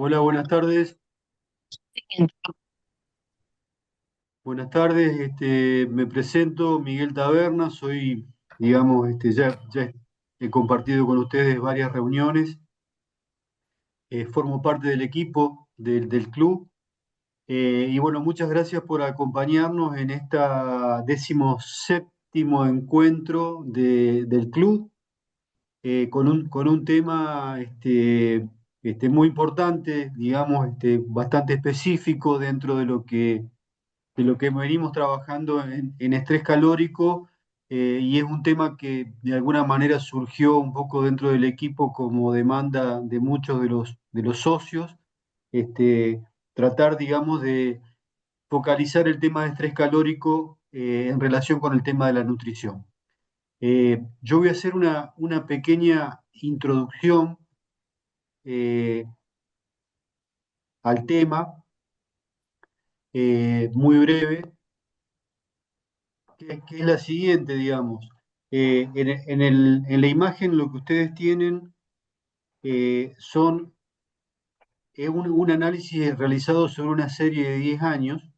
Hola, buenas tardes. Buenas tardes, me presento, Miguel Taberna, soy, digamos, ya he compartido con ustedes varias reuniones, formo parte del equipo del club, y bueno, muchas gracias por acompañarnos en esta 17º encuentro del club, con un tema muy importante, digamos, bastante específico dentro de lo que venimos trabajando en estrés calórico, y es un tema que de alguna manera surgió un poco dentro del equipo como demanda de muchos de los socios, este, tratar, digamos, de focalizar el tema de estrés calórico en relación con el tema de la nutrición. Yo voy a hacer una pequeña introducción al tema, muy breve, que es la siguiente, digamos. En la imagen lo que ustedes tienen es un análisis realizado sobre una serie de 10 años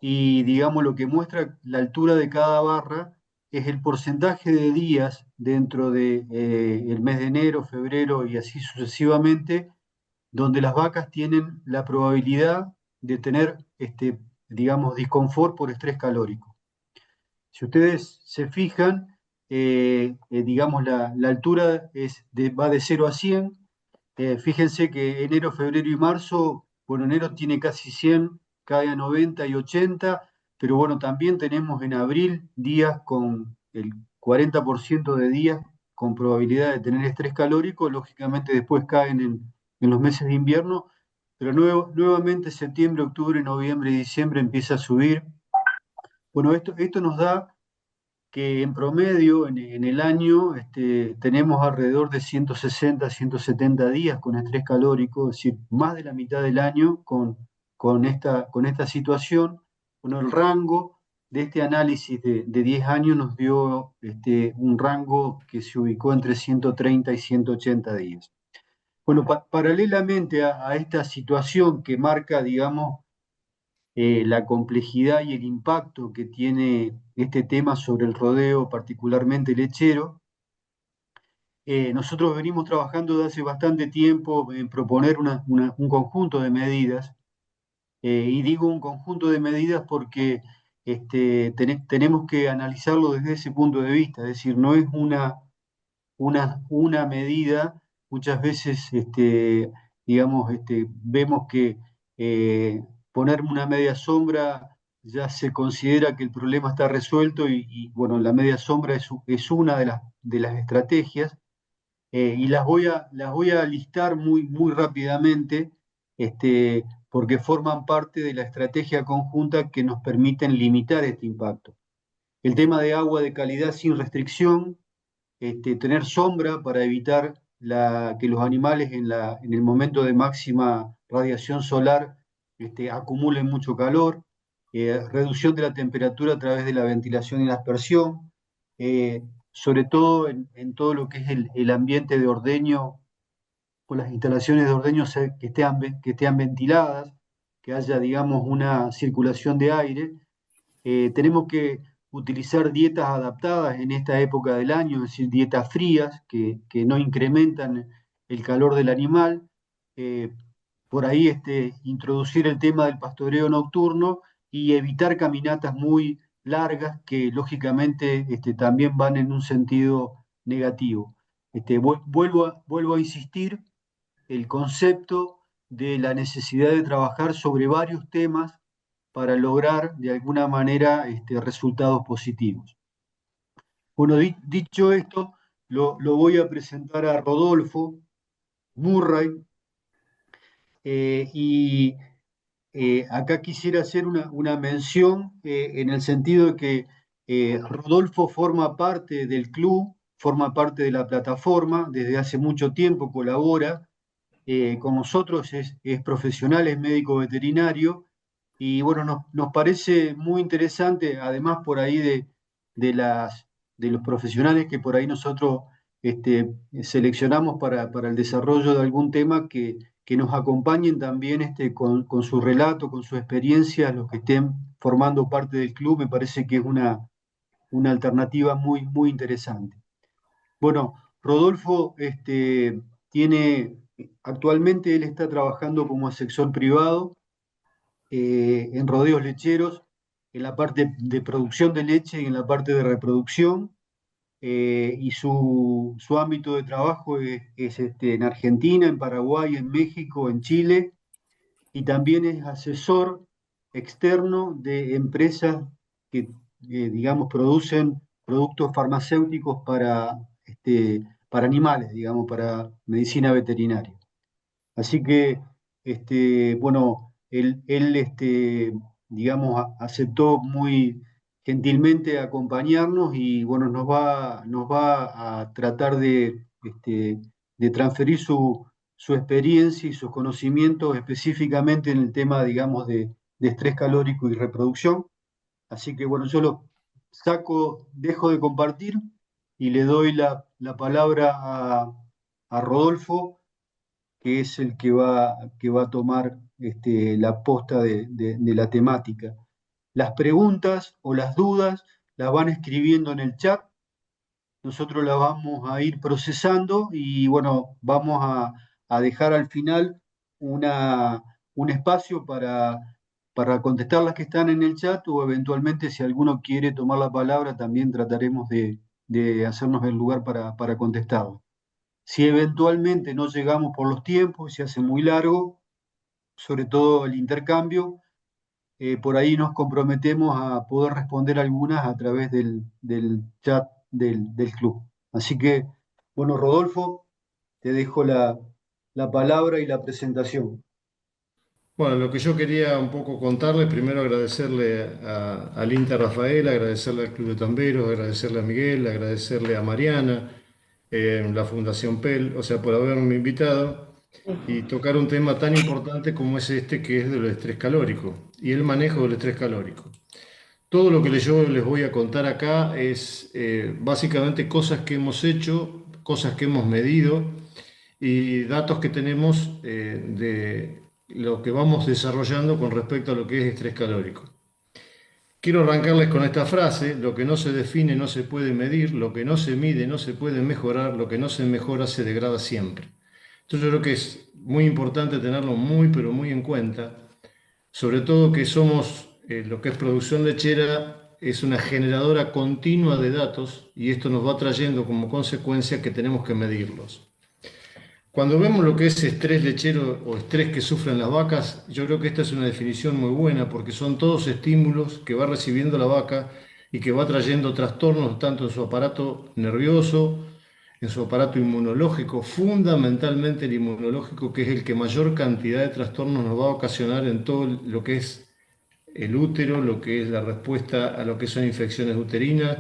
y, digamos, lo que muestra la altura de cada barra es el porcentaje de días dentro de, el mes de enero, febrero y así sucesivamente, donde las vacas tienen la probabilidad de tener, digamos, disconfort por estrés calórico. Si ustedes se fijan, digamos, la altura va de 0 a 100. Fíjense que enero, febrero y marzo, bueno, enero tiene casi 100, cae a 90 y 80, pero bueno, también tenemos en abril días con el 40% de días con probabilidad de tener estrés calórico. Lógicamente después caen en los meses de invierno, pero nuevamente septiembre, octubre, noviembre y diciembre empieza a subir. Bueno, esto nos da que en promedio en el año, tenemos alrededor de 160, 170 días con estrés calórico, es decir, más de la mitad del año con esta situación. Bueno, el rango de este análisis de 10 años nos dio, un rango que se ubicó entre 130 y 180 días. Bueno, paralelamente a esta situación que marca, digamos, la complejidad y el impacto que tiene este tema sobre el rodeo, particularmente lechero. Nosotros venimos trabajando desde hace bastante tiempo en proponer un conjunto de medidas, y digo un conjunto de medidas porque tenemos que analizarlo desde ese punto de vista, es decir, no es una medida. Muchas veces, digamos, vemos que poner una media sombra ya se considera que el problema está resuelto bueno, la media sombra es una de las estrategias, y las voy a listar muy rápidamente, porque forman parte de la estrategia conjunta que nos permiten limitar este impacto. El tema de agua de calidad sin restricción, tener sombra para evitar que los animales en el momento de máxima radiación solar, acumulen mucho calor, reducción de la temperatura a través de la ventilación y la aspersión, sobre todo en todo lo que es el ambiente de ordeño o las instalaciones de ordeño, que estén ventiladas, que haya, digamos, una circulación de aire. Tenemos que utilizar dietas adaptadas en esta época del año, es decir, dietas frías que no incrementan el calor del animal. Eh, por ahí, introducir el tema del pastoreo nocturno y evitar caminatas muy largas que lógicamente, también van en un sentido negativo. Vuelvo a insistir el concepto de la necesidad de trabajar sobre varios temas para lograr de alguna manera, resultados positivos. Bueno, dicho esto, lo voy a presentar a Rodolfo Murray, y acá quisiera hacer una mención, en el sentido de que Rodolfo forma parte del club, forma parte de la plataforma, desde hace mucho tiempo colabora con nosotros, es profesional, es médico veterinario, y bueno, nos parece muy interesante, además por ahí de, las, de los profesionales que por ahí nosotros, seleccionamos para el desarrollo de algún tema, que que nos acompañen también con su relato, con su experiencia, los que estén formando parte del club, me parece que es una alternativa muy, muy interesante. Bueno, Rodolfo actualmente él está trabajando como asesor privado en rodeos lecheros, en la parte de producción de leche y en la parte de reproducción, y su ámbito de trabajo es en Argentina, en Paraguay, en México, en Chile, y también es asesor externo de empresas que, digamos, producen productos farmacéuticos para animales, digamos, para medicina veterinaria. Así que, bueno, él, digamos, aceptó muy gentilmente acompañarnos y, bueno, nos va a tratar de transferir su experiencia y sus conocimientos específicamente en el tema, digamos, de estrés calórico y reproducción. Así que, bueno, yo lo dejo de compartir y le doy la palabra a Rodolfo, que es el que va a tomar la posta de la temática. Las preguntas o las dudas las van escribiendo en el chat, nosotros las vamos a ir procesando y bueno, vamos a dejar al final una, un espacio para contestar las que están en el chat o eventualmente si alguno quiere tomar la palabra también trataremos de hacernos el lugar para contestarlo. Si eventualmente no llegamos por los tiempos, se hace muy largo, sobre todo el intercambio, por ahí nos comprometemos a poder responder algunas a través del chat del club. Así que, bueno, Rodolfo, te dejo la palabra y la presentación. Bueno, lo que yo quería un poco contarles, primero agradecerle al Inter Rafael, agradecerle al Club de Tamberos, agradecerle a Miguel, agradecerle a Mariana, la Fundación PEL, o sea, por haberme invitado y tocar un tema tan importante como es este, que es del estrés calórico y el manejo del estrés calórico. Todo lo que yo les voy a contar acá es básicamente cosas que hemos hecho, cosas que hemos medido y datos que tenemos de lo que vamos desarrollando con respecto a lo que es estrés calórico. Quiero arrancarles con esta frase: lo que no se define no se puede medir, lo que no se mide no se puede mejorar, lo que no se mejora se degrada siempre. Entonces yo creo que es muy importante tenerlo muy pero muy en cuenta, sobre todo que somos, lo que es producción lechera, es una generadora continua de datos y esto nos va trayendo como consecuencia que tenemos que medirlos. Cuando vemos lo que es estrés lechero o estrés que sufren las vacas, yo creo que esta es una definición muy buena porque son todos estímulos que va recibiendo la vaca y que va trayendo trastornos tanto en su aparato nervioso, en su aparato inmunológico, fundamentalmente el inmunológico, que es el que mayor cantidad de trastornos nos va a ocasionar en todo lo que es el útero, lo que es la respuesta a lo que son infecciones uterinas,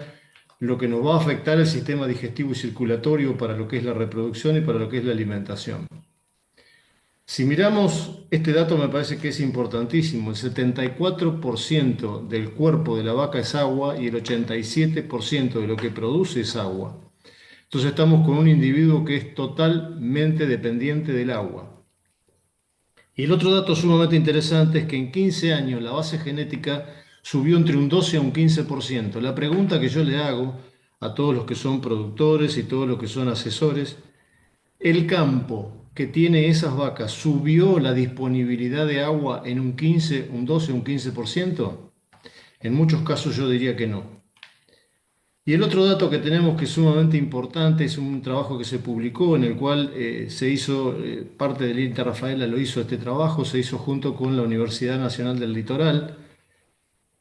lo que nos va a afectar el sistema digestivo y circulatorio para lo que es la reproducción y para lo que es la alimentación. Si miramos este dato, me parece que es importantísimo. El 74% del cuerpo de la vaca es agua y el 87% de lo que produce es agua. Entonces estamos con un individuo que es totalmente dependiente del agua. Y el otro dato sumamente interesante es que en 15 años la base genética subió entre un 12 a un 15%. La pregunta que yo le hago a todos los que son productores y todos los que son asesores: ¿el campo que tiene esas vacas subió la disponibilidad de agua en un 15, un 12, un 15%? En muchos casos yo diría que no. Y el otro dato que tenemos que es sumamente importante es un trabajo que se publicó en el cual se hizo, parte del INTA Rafaela lo hizo este trabajo, se hizo junto con la Universidad Nacional del Litoral.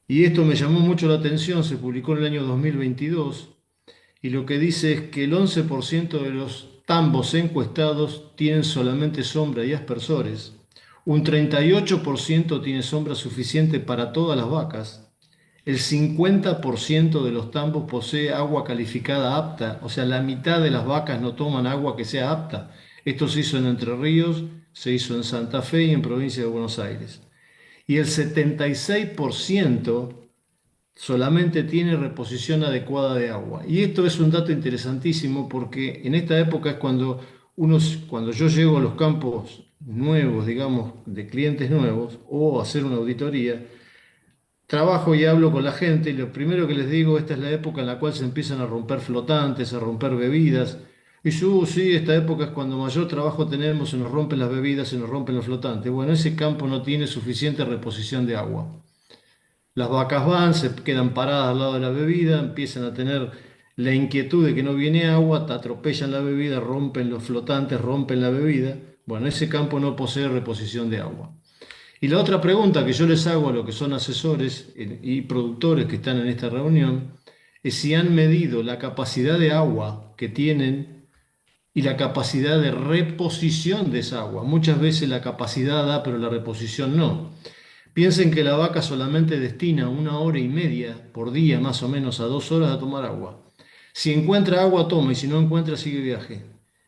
Y esto me llamó mucho la atención, se publicó en el año 2022 y lo que dice es que el 11% de los tambos encuestados tienen solamente sombra y aspersores, un 38% tiene sombra suficiente para todas las vacas, el 50% de los tambos posee agua calificada apta, o sea, la mitad de las vacas no toman agua que sea apta. Esto se hizo en Entre Ríos, se hizo en Santa Fe y en provincia de Buenos Aires. Y el 76% solamente tiene reposición adecuada de agua. Y esto es un dato interesantísimo porque en esta época es cuando yo llego a los campos nuevos, digamos, de clientes nuevos o hacer una auditoría, trabajo y hablo con la gente y lo primero que les digo, esta es la época en la cual se empiezan a romper flotantes, a romper bebidas. Y yo, sí, esta época es cuando mayor trabajo tenemos, se nos rompen las bebidas, se nos rompen los flotantes. Bueno, ese campo no tiene suficiente reposición de agua. Las vacas van, se quedan paradas al lado de la bebida, empiezan a tener la inquietud de que no viene agua, te atropellan la bebida, rompen los flotantes, rompen la bebida. Bueno, ese campo no posee reposición de agua. Y la otra pregunta que yo les hago a los que son asesores y productores que están en esta reunión es si han medido la capacidad de agua que tienen y la capacidad de reposición de esa agua. Muchas veces la capacidad da, pero la reposición no. Piensen que la vaca solamente destina 1 hora y media por día, más o menos a 2 horas, a tomar agua. Si encuentra agua, toma, y si no encuentra, sigue viaje.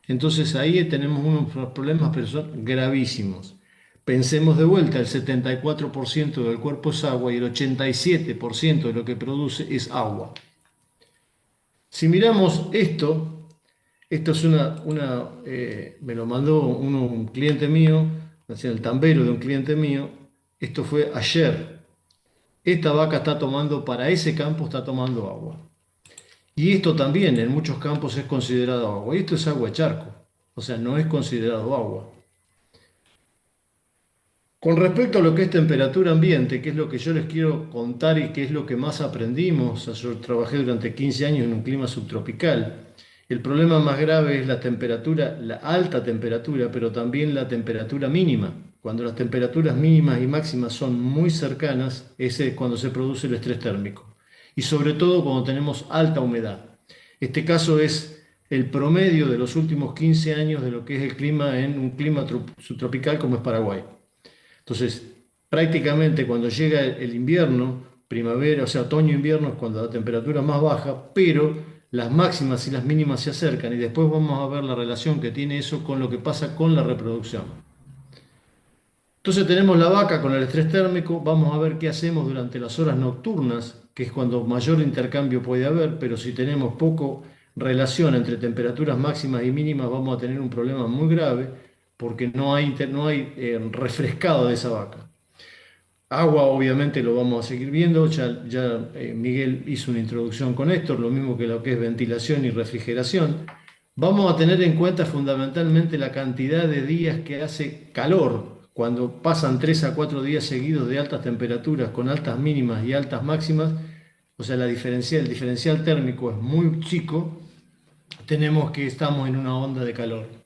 Entonces ahí tenemos unos problemas, pero son gravísimos. Pensemos de vuelta, el 74% del cuerpo es agua y el 87% de lo que produce es agua. Si miramos esto, esto es me lo mandó un cliente mío, el tambero de un cliente mío, esto fue ayer. Esta vaca está tomando, para ese campo está tomando agua. Y esto también en muchos campos es considerado agua. Y esto es agua de charco, o sea, no es considerado agua. Con respecto a lo que es temperatura ambiente, que es lo que yo les quiero contar y que es lo que más aprendimos, yo trabajé durante 15 años en un clima subtropical. El problema más grave es la temperatura, la alta temperatura, pero también la temperatura mínima. Cuando las temperaturas mínimas y máximas son muy cercanas, ese es cuando se produce el estrés térmico. Y sobre todo cuando tenemos alta humedad. Este caso es el promedio de los últimos 15 años de lo que es el clima en un clima subtropical como es Paraguay. Entonces, prácticamente cuando llega el invierno, primavera, o sea, otoño-invierno es cuando la temperatura es más baja, pero las máximas y las mínimas se acercan y después vamos a ver la relación que tiene eso con lo que pasa con la reproducción. Entonces tenemos la vaca con el estrés térmico, vamos a ver qué hacemos durante las horas nocturnas, que es cuando mayor intercambio puede haber, pero si tenemos poco relación entre temperaturas máximas y mínimas vamos a tener un problema muy grave porque no hay refrescado de esa vaca. Agua obviamente lo vamos a seguir viendo, ya Miguel hizo una introducción con esto, lo mismo que lo que es ventilación y refrigeración. Vamos a tener en cuenta fundamentalmente la cantidad de días que hace calor, cuando pasan 3 a 4 días seguidos de altas temperaturas con altas mínimas y altas máximas, o sea, el diferencial térmico es muy chico, tenemos que estamos en una onda de calor.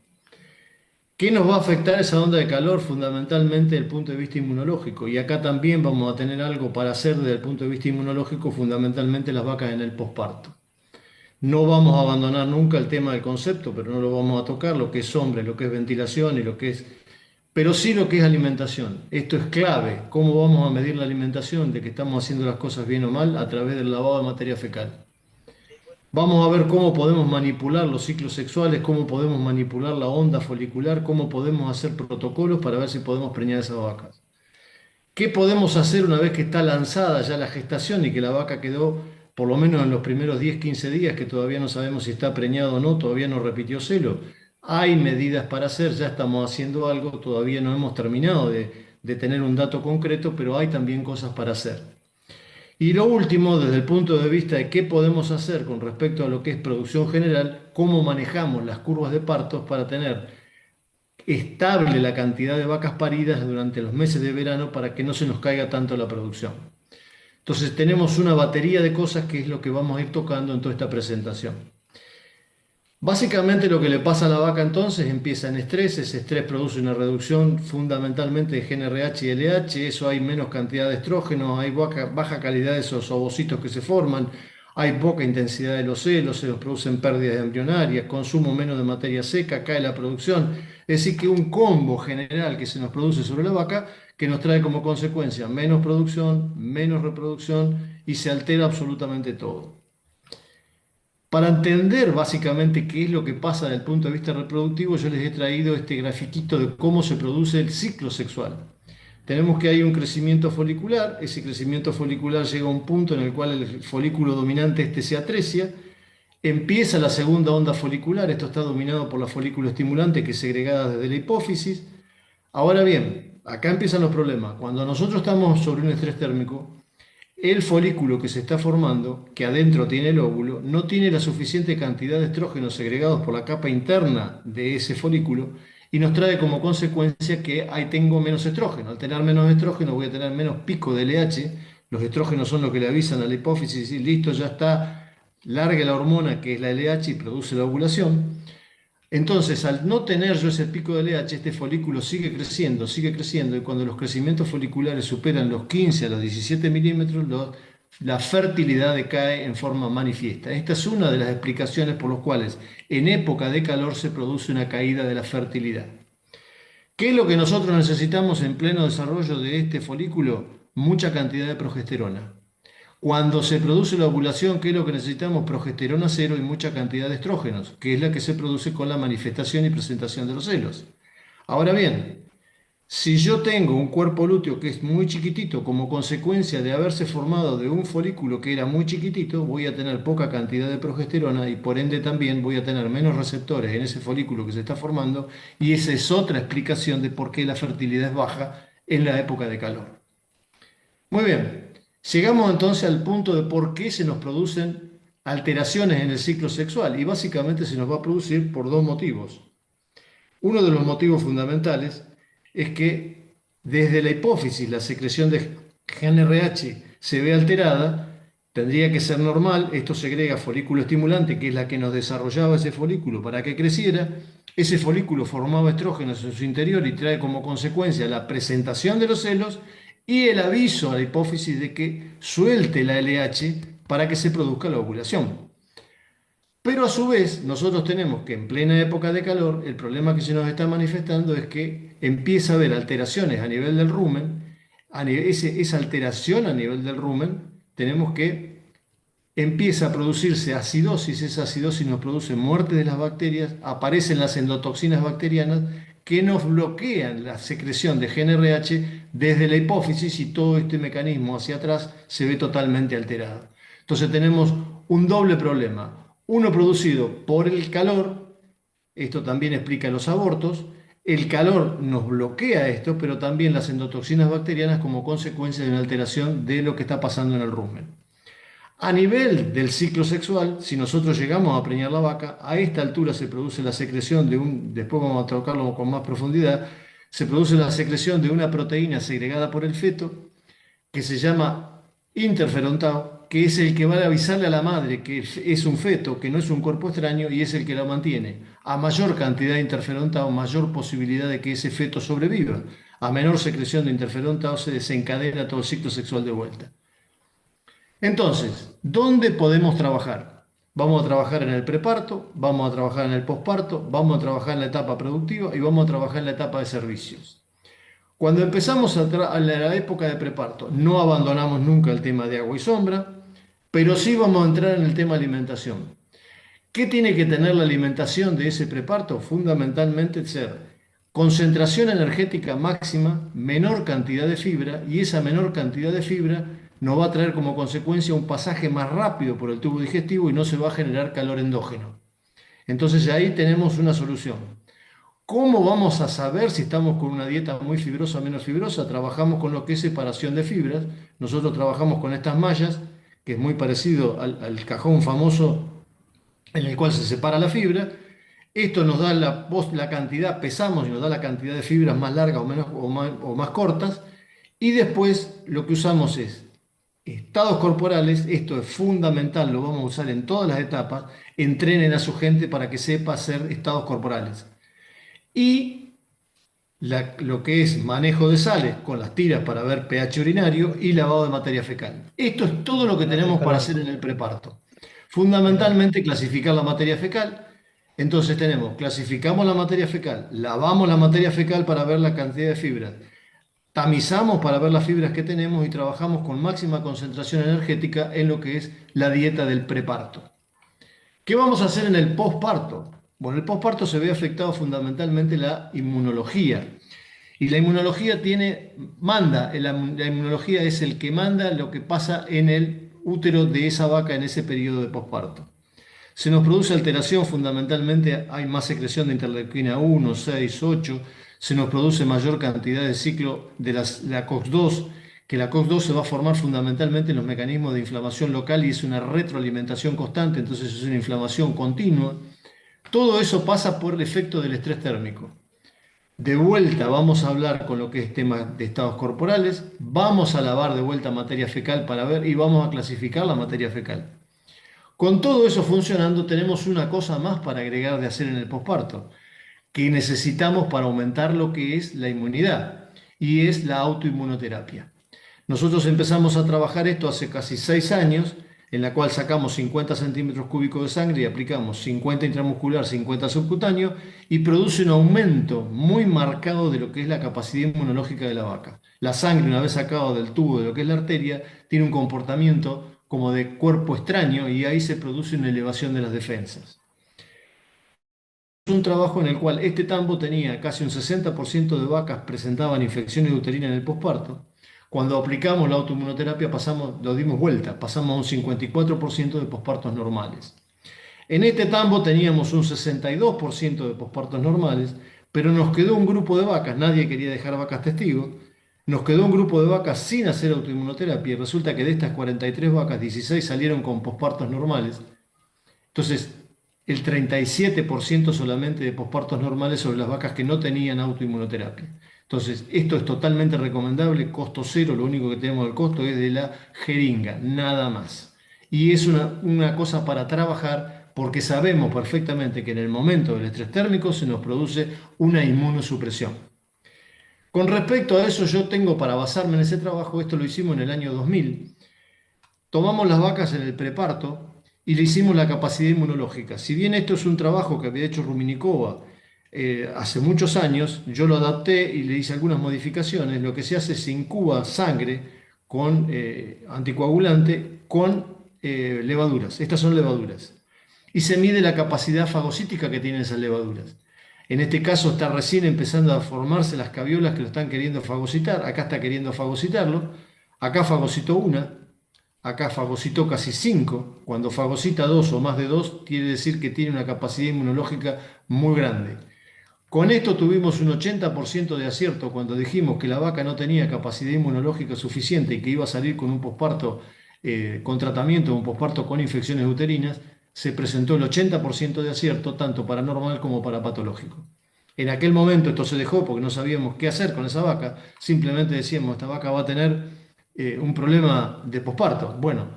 ¿Qué nos va a afectar esa onda de calor? Fundamentalmente desde el punto de vista inmunológico. Y acá también vamos a tener algo para hacer desde el punto de vista inmunológico, fundamentalmente las vacas en el posparto. No vamos a abandonar nunca el tema del concepto, pero no lo vamos a tocar, lo que es sombra, lo que es ventilación y lo que es... Pero sí lo que es alimentación. Esto es clave. ¿Cómo vamos a medir la alimentación? De que estamos haciendo las cosas bien o mal a través del lavado de materia fecal. Vamos a ver cómo podemos manipular los ciclos sexuales, cómo podemos manipular la onda folicular, cómo podemos hacer protocolos para ver si podemos preñar esas vacas. ¿Qué podemos hacer una vez que está lanzada ya la gestación y que la vaca quedó, por lo menos en los primeros 10, 15 días, que todavía no sabemos si está preñado o no, todavía no repitió celo? Hay medidas para hacer, ya estamos haciendo algo, todavía no hemos terminado de tener un dato concreto, pero hay también cosas para hacer. Y lo último, desde el punto de vista de qué podemos hacer con respecto a lo que es producción general, cómo manejamos las curvas de partos para tener estable la cantidad de vacas paridas durante los meses de verano para que no se nos caiga tanto la producción. Entonces tenemos una batería de cosas que es lo que vamos a ir tocando en toda esta presentación. Básicamente lo que le pasa a la vaca entonces empieza en estrés, ese estrés produce una reducción fundamentalmente de GnRH y LH, eso hay menos cantidad de estrógenos, hay baja calidad de esos ovocitos que se forman, hay poca intensidad de los celos, se los producen pérdidas embrionarias, consumo menos de materia seca, cae la producción, es decir que un combo general que se nos produce sobre la vaca que nos trae como consecuencia menos producción, menos reproducción y se altera absolutamente todo. Para entender básicamente qué es lo que pasa desde el punto de vista reproductivo, yo les he traído este grafiquito de cómo se produce el ciclo sexual. Tenemos que hay un crecimiento folicular, ese crecimiento folicular llega a un punto en el cual el folículo dominante se atresia, empieza la segunda onda folicular, esto está dominado por la folículo estimulante que es segregada desde la hipófisis, Ahora bien, acá empiezan los problemas. Cuando nosotros estamos sobre un estrés térmico, el folículo que se está formando, que adentro tiene el óvulo, no tiene la suficiente cantidad de estrógenos segregados por la capa interna de ese folículo y nos trae como consecuencia que ahí tengo menos estrógeno. Al tener menos estrógeno voy a tener menos pico de LH. Los estrógenos son los que le avisan a la hipófisis y listo, ya está, larga la hormona que es la LH y produce la ovulación. Entonces, al no tener yo ese pico de LH, este folículo sigue creciendo, y cuando los crecimientos foliculares superan los 15 a los 17 milímetros, la fertilidad decae en forma manifiesta. Esta es una de las explicaciones por las cuales en época de calor se produce una caída de la fertilidad. ¿Qué es lo que nosotros necesitamos en pleno desarrollo de este folículo? Mucha cantidad de progesterona. Cuando se produce la ovulación, ¿qué es lo que necesitamos? Progesterona cero y mucha cantidad de estrógenos, que es la que se produce con la manifestación y presentación de los celos. Ahora bien, si yo tengo un cuerpo lúteo que es muy chiquitito como consecuencia de haberse formado de un folículo que era muy chiquitito, voy a tener poca cantidad de progesterona y por ende también voy a tener menos receptores en ese folículo que se está formando, y esa es otra explicación de por qué la fertilidad es baja en la época de calor. Muy bien, llegamos entonces al punto de por qué se nos producen alteraciones en el ciclo sexual, y básicamente se nos va a producir por dos motivos. Uno de los motivos fundamentales es que desde la hipófisis la secreción de GnRH se ve alterada. Tendría que ser normal, esto segrega folículo estimulante, que es la que nos desarrollaba ese folículo para que creciera. Ese folículo formaba estrógenos en su interior y trae como consecuencia la presentación de los celos y el aviso a la hipófisis de que suelte la LH para que se produzca la ovulación. Pero a su vez, nosotros tenemos que en plena época de calor, el problema que se nos está manifestando es que empieza a haber alteraciones a nivel del rumen. Esa alteración a nivel del rumen, tenemos que empieza a producirse acidosis. Esa acidosis nos produce muerte de las bacterias, aparecen las endotoxinas bacterianas que nos bloquean la secreción de GnRH desde la hipófisis, y todo este mecanismo hacia atrás se ve totalmente alterado. Entonces tenemos un doble problema. Uno producido por el calor, esto también explica los abortos. El calor nos bloquea esto, pero también las endotoxinas bacterianas como consecuencia de una alteración de lo que está pasando en el rumen. A nivel del ciclo sexual, si nosotros llegamos a preñar la vaca, a esta altura se produce la secreción después vamos a tocarlo con más profundidad, se produce la secreción de una proteína segregada por el feto que se llama interferón tau, que es el que va a avisarle a la madre que es un feto, que no es un cuerpo extraño, y es el que la mantiene. A mayor cantidad de interferón tau, mayor posibilidad de que ese feto sobreviva. A menor secreción de interferón tau se desencadena todo el ciclo sexual de vuelta. Entonces, ¿dónde podemos trabajar? Vamos a trabajar en el preparto, vamos a trabajar en el posparto, vamos a trabajar en la etapa productiva y vamos a trabajar en la etapa de servicios. Cuando empezamos a la época de preparto, no abandonamos nunca el tema de agua y sombra, pero sí vamos a entrar en el tema alimentación. ¿Qué tiene que tener la alimentación de ese preparto? Fundamentalmente ser concentración energética máxima, menor cantidad de fibra, y esa menor cantidad de fibra nos va a traer como consecuencia un pasaje más rápido por el tubo digestivo y no se va a generar calor endógeno. Entonces ahí tenemos una solución. ¿Cómo vamos a saber si estamos con una dieta muy fibrosa o menos fibrosa? Trabajamos con lo que es separación de fibras. Nosotros trabajamos con estas mallas, que es muy parecido al cajón famoso en el cual se separa la fibra. Esto nos da la cantidad, pesamos y nos da la cantidad de fibras más largas o más cortas. Y después lo que usamos es estados corporales. Esto es fundamental, lo vamos a usar en todas las etapas. Entrenen a su gente para que sepa hacer estados corporales. Y lo que es manejo de sales con las tiras para ver pH urinario y lavado de materia fecal. Esto es todo lo que tenemos para hacer en el preparto. Fundamentalmente clasificar la materia fecal. Entonces clasificamos la materia fecal, lavamos la materia fecal para ver la cantidad de fibras, tamizamos para ver las fibras que tenemos y trabajamos con máxima concentración energética en lo que es la dieta del preparto. ¿Qué vamos a hacer en el posparto? Bueno, el posparto se ve afectado fundamentalmente la inmunología. Y la inmunología la inmunología es el que manda lo que pasa en el útero de esa vaca en ese periodo de posparto. Se nos produce alteración, fundamentalmente hay más secreción de interleuquina 1, 6, 8, se nos produce mayor cantidad de ciclo de la COX-2, que la COX-2 se va a formar fundamentalmente en los mecanismos de inflamación local y es una retroalimentación constante, entonces es una inflamación continua. Todo eso pasa por el efecto del estrés térmico. De vuelta vamos a hablar con lo que es tema de estados corporales, vamos a lavar de vuelta materia fecal para ver y vamos a clasificar la materia fecal. Con todo eso funcionando, tenemos una cosa más para agregar de hacer en el posparto, que necesitamos para aumentar lo que es la inmunidad, y es la autoinmunoterapia. Nosotros empezamos a trabajar esto hace casi 6 años, en la cual sacamos 50 centímetros cúbicos de sangre y aplicamos 50 intramuscular, 50 subcutáneo, y produce un aumento muy marcado de lo que es la capacidad inmunológica de la vaca. La sangre, una vez sacado del tubo de lo que es la arteria, tiene un comportamiento como de cuerpo extraño y ahí se produce una elevación de las defensas. Un trabajo en el cual este tambo tenía casi un 60% de vacas presentaban infecciones uterinas en el posparto. Cuando aplicamos la autoinmunoterapia lo dimos vuelta, pasamos a un 54% de pospartos normales. En este tambo teníamos un 62% de pospartos normales, pero nos quedó un grupo de vacas, nadie quería dejar vacas testigos, nos quedó un grupo de vacas sin hacer autoinmunoterapia y resulta que de estas 43 vacas, 16 salieron con pospartos normales. Entonces, el 37% solamente de pospartos normales sobre las vacas que no tenían autoinmunoterapia. Entonces, esto es totalmente recomendable, costo cero, lo único que tenemos el costo es de la jeringa, nada más. Y es una cosa para trabajar porque sabemos perfectamente que en el momento del estrés térmico se nos produce una inmunosupresión. Con respecto a eso, yo tengo para basarme en ese trabajo, esto lo hicimos en el año 2000, tomamos las vacas en el preparto y le hicimos la capacidad inmunológica. Si bien esto es un trabajo que había hecho Ruminikova hace muchos años, yo lo adapté y le hice algunas modificaciones. Lo que se hace es se incuba sangre con anticoagulante con levaduras. Estas son levaduras. Y se mide la capacidad fagocítica que tienen esas levaduras. En este caso está recién empezando a formarse las caviolas que lo están queriendo fagocitar. Acá está queriendo fagocitarlo. Acá fagocitó una. Acá fagocitó casi 5. Cuando fagocita 2 o más de 2, quiere decir que tiene una capacidad inmunológica muy grande. Con esto tuvimos un 80% de acierto cuando dijimos que la vaca no tenía capacidad inmunológica suficiente y que iba a salir con un posparto con tratamiento, un posparto con infecciones uterinas. Se presentó el 80% de acierto, tanto para normal como para patológico. En aquel momento esto se dejó porque no sabíamos qué hacer con esa vaca. Simplemente decíamos, esta vaca va a tener un problema de posparto. Bueno,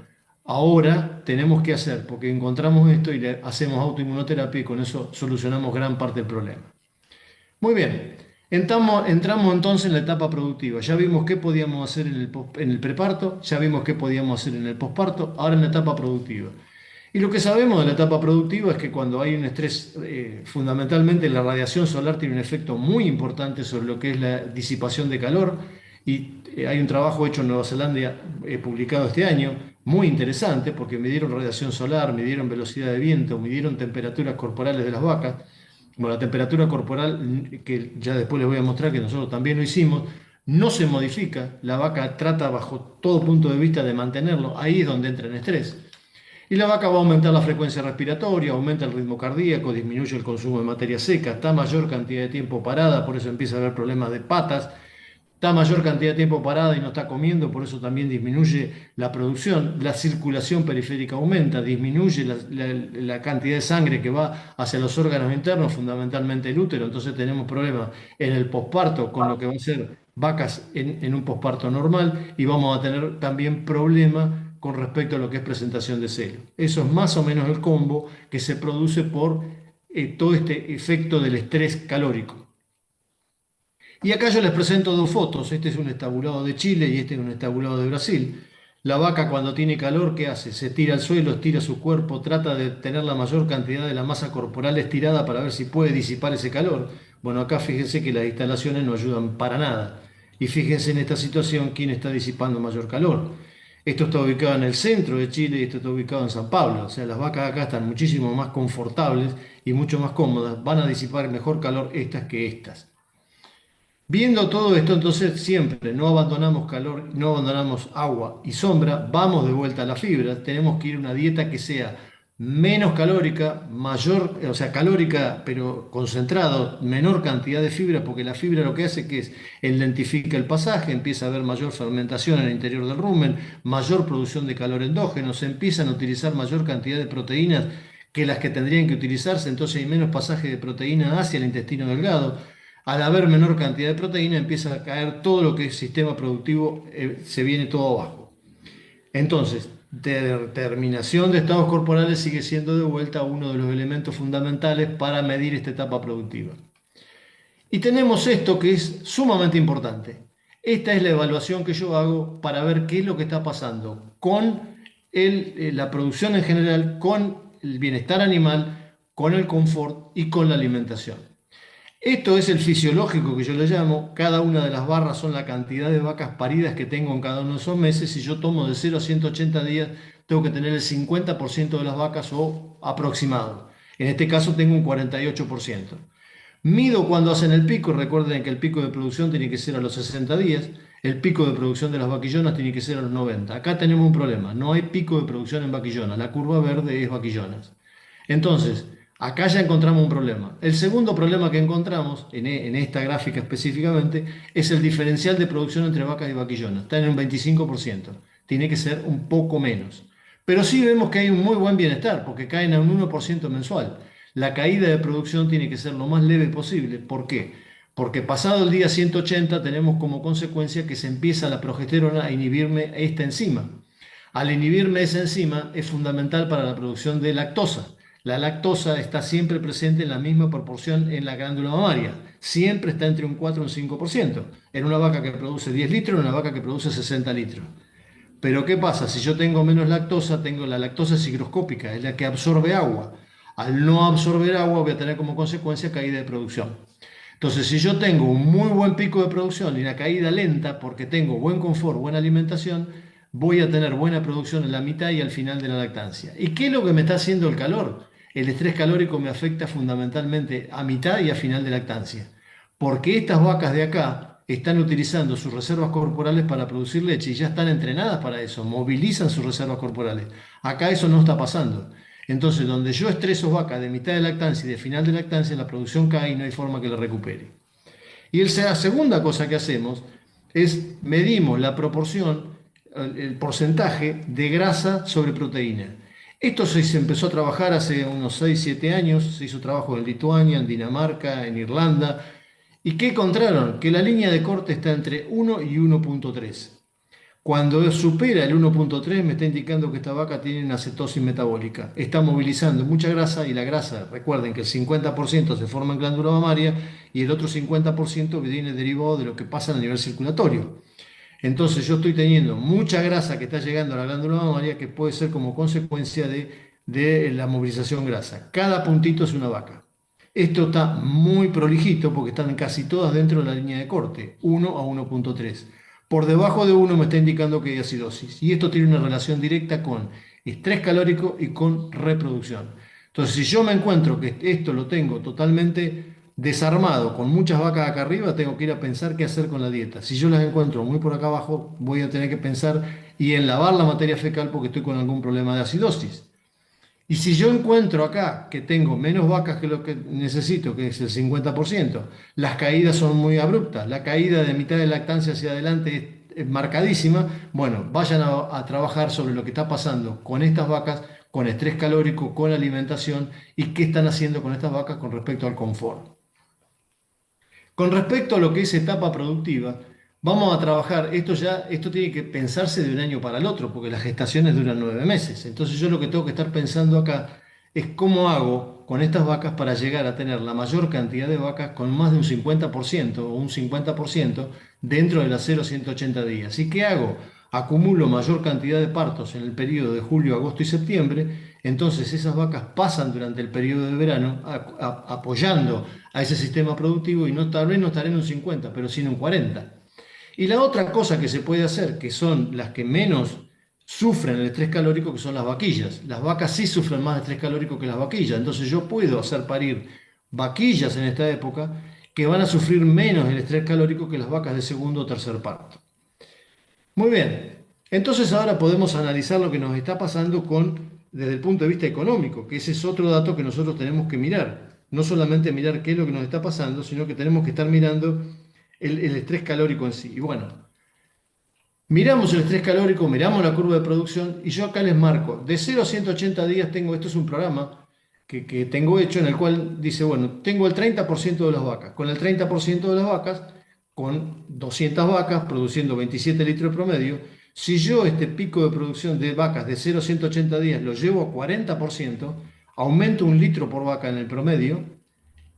ahora tenemos que hacer porque encontramos esto y le hacemos autoinmunoterapia y con eso solucionamos gran parte del problema. Muy bien, entramos entonces en la etapa productiva. Ya vimos qué podíamos hacer en el preparto, ya vimos qué podíamos hacer en el posparto, ahora en la etapa productiva. Y lo que sabemos de la etapa productiva es que cuando hay un estrés, fundamentalmente la radiación solar tiene un efecto muy importante sobre lo que es la disipación de calor. Y hay un trabajo hecho en Nueva Zelanda, publicado este año, muy interesante, porque midieron radiación solar, midieron velocidad de viento, midieron temperaturas corporales de las vacas. Bueno, la temperatura corporal, que ya después les voy a mostrar que nosotros también lo hicimos, no se modifica. La vaca trata bajo todo punto de vista de mantenerlo. Ahí es donde entra en estrés. Y la vaca va a aumentar la frecuencia respiratoria, aumenta el ritmo cardíaco, disminuye el consumo de materia seca, está mayor cantidad de tiempo parada, por eso empieza a haber problemas de patas, está mayor cantidad de tiempo parada y no está comiendo, por eso también disminuye la producción, la circulación periférica aumenta, disminuye la cantidad de sangre que va hacia los órganos internos, fundamentalmente el útero, entonces tenemos problemas en el posparto con lo que va a ser vacas en un posparto normal y vamos a tener también problemas con respecto a lo que es presentación de celo. Eso es más o menos el combo que se produce por todo este efecto del estrés calórico. Y acá yo les presento dos fotos. Este es un estabulado de Chile y este es un estabulado de Brasil. La vaca cuando tiene calor, ¿qué hace? Se tira al suelo, estira su cuerpo, trata de tener la mayor cantidad de la masa corporal estirada para ver si puede disipar ese calor. Bueno, acá fíjense que las instalaciones no ayudan para nada. Y fíjense en esta situación quién está disipando mayor calor. Esto está ubicado en el centro de Chile y esto está ubicado en San Pablo. O sea, las vacas acá están muchísimo más confortables y mucho más cómodas. Van a disipar mejor calor estas que estas. Viendo todo esto, entonces siempre no abandonamos calor, no abandonamos agua y sombra, vamos de vuelta a la fibra, tenemos que ir a una dieta que sea menos calórica, mayor, o sea, calórica pero concentrado, menor cantidad de fibra, porque la fibra lo que hace que es lentifica el pasaje, empieza a haber mayor fermentación en el interior del rumen, mayor producción de calor endógeno, se empiezan a utilizar mayor cantidad de proteínas que las que tendrían que utilizarse, entonces hay menos pasaje de proteína hacia el intestino delgado. Al haber menor cantidad de proteína empieza a caer todo lo que es sistema productivo, se viene todo abajo. Entonces, determinación de estados corporales sigue siendo de vuelta uno de los elementos fundamentales para medir esta etapa productiva. Y tenemos esto que es sumamente importante. Esta es la evaluación que yo hago para ver qué es lo que está pasando con la producción en general, con el bienestar animal, con el confort y con la alimentación. Esto es el fisiológico que yo le llamo. Cada una de las barras son la cantidad de vacas paridas que tengo en cada uno de esos meses. Si yo tomo de 0 a 180 días, tengo que tener el 50% de las vacas o aproximado. En este caso tengo un 48%. Mido cuando hacen el pico. Recuerden que el pico de producción tiene que ser a los 60 días. El pico de producción de las vaquillonas tiene que ser a los 90. Acá tenemos un problema. No hay pico de producción en vaquillonas. La curva verde es vaquillonas. Entonces, acá ya encontramos un problema. El segundo problema que encontramos en esta gráfica específicamente es el diferencial de producción entre vacas y vaquillonas. Está en un 25%. Tiene que ser un poco menos. Pero sí vemos que hay un muy buen bienestar porque caen a un 1% mensual. La caída de producción tiene que ser lo más leve posible. ¿Por qué? Porque pasado el día 180 tenemos como consecuencia que se empieza la progesterona a inhibirme esta enzima. Al inhibirme esa enzima es fundamental para la producción de lactosa. La lactosa está siempre presente en la misma proporción en la glándula mamaria. Siempre está entre un 4 y un 5%. En una vaca que produce 10 litros, en una vaca que produce 60 litros. Pero ¿qué pasa? Si yo tengo menos lactosa, tengo la lactosa es higroscópica, es la que absorbe agua. Al no absorber agua voy a tener como consecuencia caída de producción. Entonces, si yo tengo un muy buen pico de producción y una caída lenta porque tengo buen confort, buena alimentación, voy a tener buena producción en la mitad y al final de la lactancia. ¿Y qué es lo que me está haciendo el calor? El estrés calórico me afecta fundamentalmente a mitad y a final de lactancia. Porque estas vacas de acá están utilizando sus reservas corporales para producir leche y ya están entrenadas para eso, movilizan sus reservas corporales. Acá eso no está pasando. Entonces, donde yo estreso vacas de mitad de lactancia y de final de lactancia, la producción cae y no hay forma que la recupere. Y la segunda cosa que hacemos es medimos la proporción, el porcentaje de grasa sobre proteína. Esto se empezó a trabajar hace unos 6 7 años, se hizo trabajo en Lituania, en Dinamarca, en Irlanda. ¿Y qué encontraron? Que la línea de corte está entre 1 y 1,3. Cuando supera el 1,3 me está indicando que esta vaca tiene una cetosis metabólica. Está movilizando mucha grasa y la grasa, recuerden que el 50% se forma en glándula mamaria y el otro 50% viene derivado de lo que pasa a nivel circulatorio. Entonces yo estoy teniendo mucha grasa que está llegando a la glándula mamaria que puede ser como consecuencia de la movilización grasa. Cada puntito es una vaca. Esto está muy prolijito porque están casi todas dentro de la línea de corte, 1 a 1,3. Por debajo de 1 me está indicando que hay acidosis. Y esto tiene una relación directa con estrés calórico y con reproducción. Entonces, si yo me encuentro que esto lo tengo totalmente desarmado, con muchas vacas acá arriba, tengo que ir a pensar qué hacer con la dieta. Si yo las encuentro muy por acá abajo, voy a tener que pensar y en lavar la materia fecal porque estoy con algún problema de acidosis. Y si yo encuentro acá que tengo menos vacas que lo que necesito, que es el 50%, las caídas son muy abruptas, la caída de mitad de lactancia hacia adelante es marcadísima, bueno, vayan a trabajar sobre lo que está pasando con estas vacas, con estrés calórico, con alimentación y qué están haciendo con estas vacas con respecto al confort. Con respecto a lo que es etapa productiva, vamos a trabajar, esto tiene que pensarse de un año para el otro, porque las gestaciones duran 9 meses. Entonces yo lo que tengo que estar pensando acá es cómo hago con estas vacas para llegar a tener la mayor cantidad de vacas con más de un 50% o un 50% dentro de las 0 a 180 días. ¿Y qué hago? Acumulo mayor cantidad de partos en el periodo de julio, agosto y septiembre, entonces esas vacas pasan durante el periodo de verano apoyando a ese sistema productivo y tal vez no estaré en un 50, pero sí en un 40. Y la otra cosa que se puede hacer, que son las que menos sufren el estrés calórico, que son las vaquillas. Las vacas sí sufren más estrés calórico que las vaquillas, entonces yo puedo hacer parir vaquillas en esta época que van a sufrir menos el estrés calórico que las vacas de segundo o tercer parto. Muy bien, entonces ahora podemos analizar lo que nos está pasando con desde el punto de vista económico, que ese es otro dato que nosotros tenemos que mirar. No solamente mirar qué es lo que nos está pasando, sino que tenemos que estar mirando el estrés calórico en sí. Y bueno, miramos el estrés calórico, miramos la curva de producción y yo acá les marco, de 0 a 180 días tengo, esto es un programa que tengo hecho en el cual dice, bueno, tengo el 30% de las vacas. Con el 30% de las vacas, con 200 vacas produciendo 27 litros promedio, si yo este pico de producción de vacas de 0 a 180 días lo llevo a 40%, aumento un litro por vaca en el promedio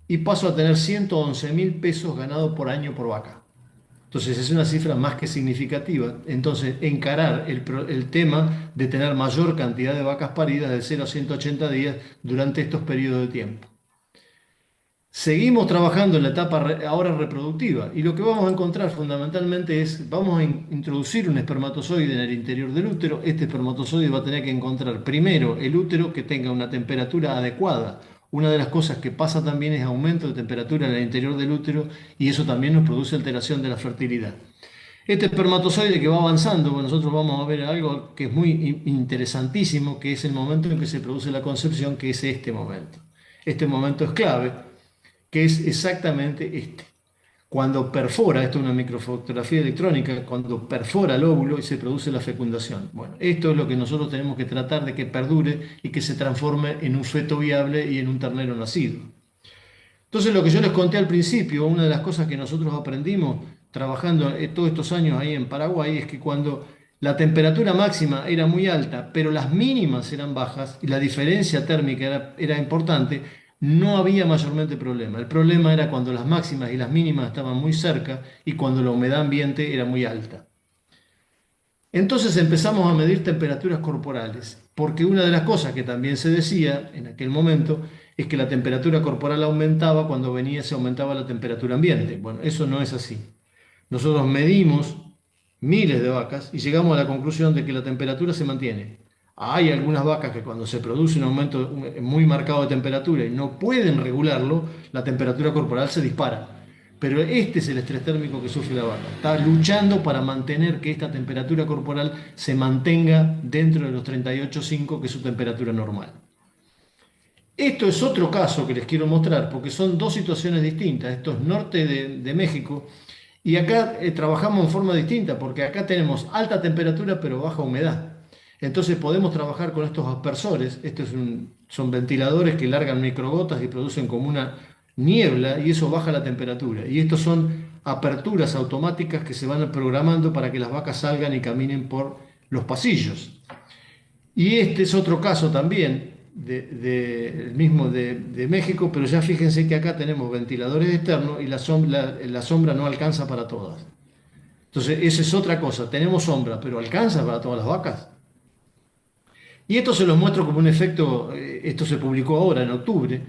y paso a tener 111.000 pesos ganados por año por vaca. Entonces es una cifra más que significativa. Entonces encarar el tema de tener mayor cantidad de vacas paridas de 0 a 180 días durante estos periodos de tiempo. Seguimos trabajando en la etapa ahora reproductiva y lo que vamos a encontrar fundamentalmente es, vamos a introducir un espermatozoide en el interior del útero. Este espermatozoide va a tener que encontrar primero el útero que tenga una temperatura adecuada. Una de las cosas que pasa también es aumento de temperatura en el interior del útero y eso también nos produce alteración de la fertilidad. Este espermatozoide que va avanzando, bueno, nosotros vamos a ver algo que es muy interesantísimo, que es el momento en que se produce la concepción, que es este momento. Este momento es clave, que es exactamente este. Cuando perfora, esto es una microfotografía electrónica, cuando perfora el óvulo y se produce la fecundación. Bueno, esto es lo que nosotros tenemos que tratar de que perdure y que se transforme en un feto viable y en un ternero nacido. Entonces, lo que yo les conté al principio, una de las cosas que nosotros aprendimos trabajando todos estos años ahí en Paraguay, es que cuando la temperatura máxima era muy alta, pero las mínimas eran bajas y la diferencia térmica era importante, no había mayormente problema. El problema era cuando las máximas y las mínimas estaban muy cerca y cuando la humedad ambiente era muy alta. Entonces empezamos a medir temperaturas corporales, porque una de las cosas que también se decía en aquel momento es que la temperatura corporal aumentaba cuando se aumentaba la temperatura ambiente. Bueno, eso no es así. Nosotros medimos miles de vacas y llegamos a la conclusión de que la temperatura se mantiene. Hay algunas vacas que cuando se produce un aumento muy marcado de temperatura y no pueden regularlo, la temperatura corporal se dispara. Pero este es el estrés térmico que sufre la vaca. Está luchando para mantener que esta temperatura corporal se mantenga dentro de los 38,5, que es su temperatura normal. Esto es otro caso que les quiero mostrar, porque son dos situaciones distintas. Esto es norte de México, y acá trabajamos en forma distinta, porque acá tenemos alta temperatura pero baja humedad. Entonces podemos trabajar con estos aspersores. Son ventiladores que largan microgotas y producen como una niebla, y eso baja la temperatura. Y estos son aperturas automáticas que se van programando para que las vacas salgan y caminen por los pasillos. Y este es otro caso también, el mismo de México, pero ya fíjense que acá tenemos ventiladores externos y la sombra no alcanza para todas. Entonces, esa es otra cosa. Tenemos sombra, pero ¿alcanza para todas las vacas? Y esto se los muestro como un efecto, esto se publicó ahora en octubre.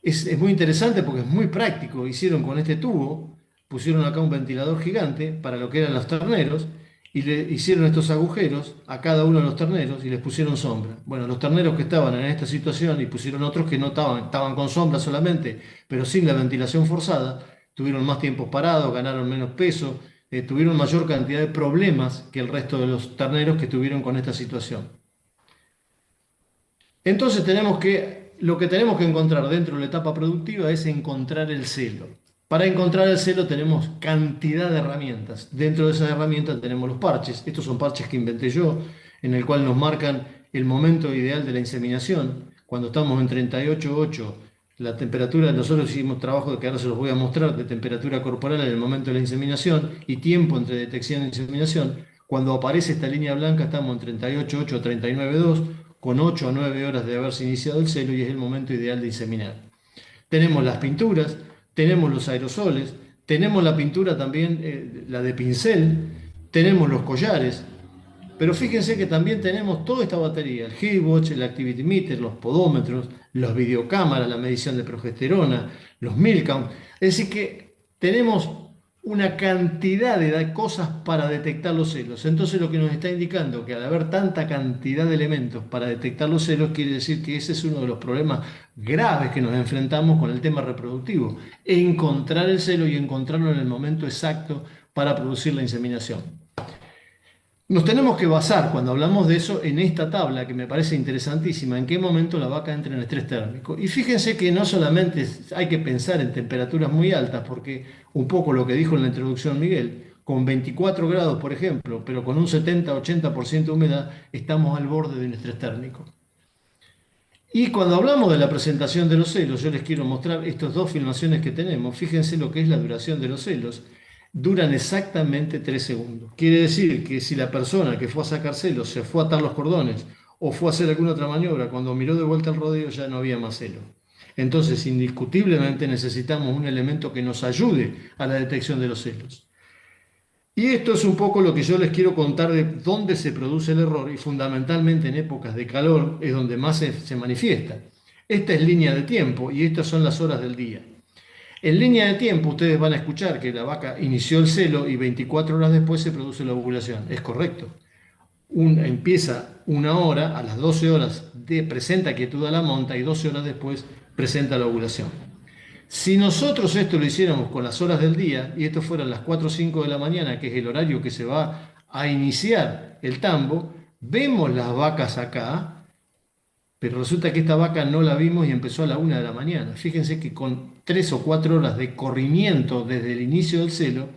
Es muy interesante porque es muy práctico. Hicieron con este tubo, pusieron acá un ventilador gigante para lo que eran los terneros y le hicieron estos agujeros a cada uno de los terneros y les pusieron sombra. Bueno, los terneros que estaban en esta situación y pusieron otros que no estaban con sombra solamente, pero sin la ventilación forzada, tuvieron más tiempos parados, ganaron menos peso, tuvieron mayor cantidad de problemas que el resto de los terneros que estuvieron con esta situación. Entonces lo que tenemos que encontrar dentro de la etapa productiva es encontrar el celo. Para encontrar el celo tenemos cantidad de herramientas. Dentro de esas herramientas tenemos los parches. Estos son parches que inventé yo, en el cual nos marcan el momento ideal de la inseminación. Cuando estamos en 38,8, la temperatura, nosotros hicimos trabajo que ahora se los voy a mostrar, de temperatura corporal en el momento de la inseminación y tiempo entre detección e inseminación. Cuando aparece esta línea blanca estamos en 38,8 a 39,2, con 8 a 9 horas de haberse iniciado el celo y es el momento ideal de inseminar. Tenemos las pinturas, tenemos los aerosoles, tenemos la pintura también, la de pincel, tenemos los collares, pero fíjense que también tenemos toda esta batería, el Heatwatch, el Activity Meter, los podómetros, los videocámaras, la medición de progesterona, los Milcount. Es decir que tenemos una cantidad de cosas para detectar los celos. Entonces lo que nos está indicando que al haber tanta cantidad de elementos para detectar los celos, quiere decir que ese es uno de los problemas graves que nos enfrentamos con el tema reproductivo. Encontrar el celo y encontrarlo en el momento exacto para producir la inseminación. Nos tenemos que basar, cuando hablamos de eso, en esta tabla que me parece interesantísima, en qué momento la vaca entra en estrés térmico. Y fíjense que no solamente hay que pensar en temperaturas muy altas, porque un poco lo que dijo en la introducción Miguel, con 24 grados, por ejemplo, pero con un 70-80% de humedad, estamos al borde de un estrés térmico. Y cuando hablamos de la presentación de los celos, yo les quiero mostrar estas dos filmaciones que tenemos. Fíjense lo que es la duración de los celos. Duran exactamente 3 segundos. Quiere decir que si la persona que fue a sacar celos se fue a atar los cordones o fue a hacer alguna otra maniobra, cuando miró de vuelta al rodeo ya no había más celo. Entonces, indiscutiblemente necesitamos un elemento que nos ayude a la detección de los celos. Y esto es un poco lo que yo les quiero contar de dónde se produce el error y fundamentalmente en épocas de calor es donde más se manifiesta. Esta es línea de tiempo y estas son las horas del día. En línea de tiempo ustedes van a escuchar que la vaca inició el celo y 24 horas después se produce la ovulación. Es correcto. Empieza una hora, a las 12 horas presenta quietud a la monta y 12 horas después presenta la ovulación. Si nosotros esto lo hiciéramos con las horas del día, y esto fueran las 4 o 5 de la mañana, que es el horario que se va a iniciar el tambo, vemos las vacas acá, pero resulta que esta vaca no la vimos y empezó a la 1 de la mañana. Fíjense que con 3 o 4 horas de corrimiento desde el inicio del celo,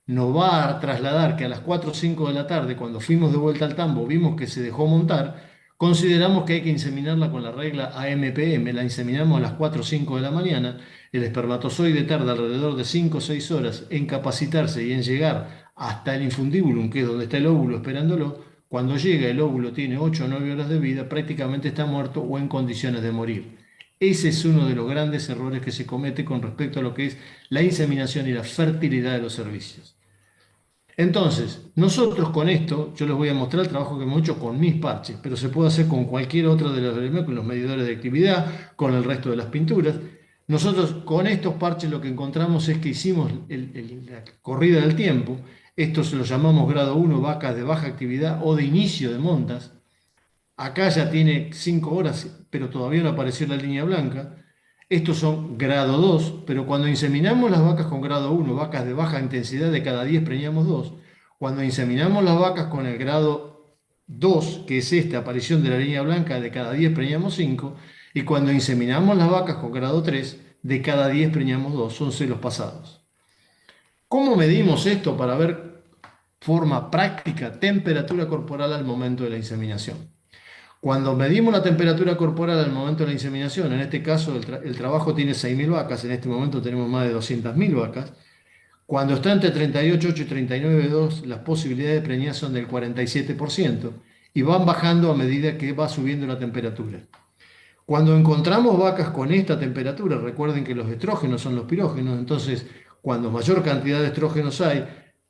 nos va a trasladar que a las 4 o 5 de la tarde, cuando fuimos de vuelta al tambo, vimos que se dejó montar, consideramos que hay que inseminarla con la regla AMPM, la inseminamos a las 4 o 5 de la mañana, el espermatozoide tarda alrededor de 5 o 6 horas en capacitarse y en llegar hasta el infundibulum, que es donde está el óvulo esperándolo. Cuando llega el óvulo tiene 8 o 9 horas de vida, prácticamente está muerto o en condiciones de morir. Ese es uno de los grandes errores que se comete con respecto a lo que es la inseminación y la fertilidad de los servicios. Entonces, nosotros con esto, yo les voy a mostrar el trabajo que hemos hecho con mis parches, pero se puede hacer con cualquier otro de los elementos, con los medidores de actividad, con el resto de las pinturas. Nosotros con estos parches lo que encontramos es que hicimos la corrida del tiempo. Esto se lo llamamos grado 1, vacas de baja actividad o de inicio de montas. Acá ya tiene 5 horas, pero todavía no apareció la línea blanca. Estos son grado 2, pero cuando inseminamos las vacas con grado 1, vacas de baja intensidad, de cada 10 preñamos 2. Cuando inseminamos las vacas con el grado 2, que es esta aparición de la línea blanca, de cada 10 preñamos 5. Y cuando inseminamos las vacas con grado 3, de cada 10 preñamos 2. Son celos pasados. ¿Cómo medimos esto para ver forma práctica temperatura corporal al momento de la inseminación? Cuando medimos la temperatura corporal al momento de la inseminación, en este caso el trabajo tiene 6.000 vacas, en este momento tenemos más de 200.000 vacas. Cuando está entre 38,8 y 39,2, las posibilidades de preñar son del 47% y van bajando a medida que va subiendo la temperatura. Cuando encontramos vacas con esta temperatura, recuerden que los estrógenos son los pirógenos, entonces cuando mayor cantidad de estrógenos hay,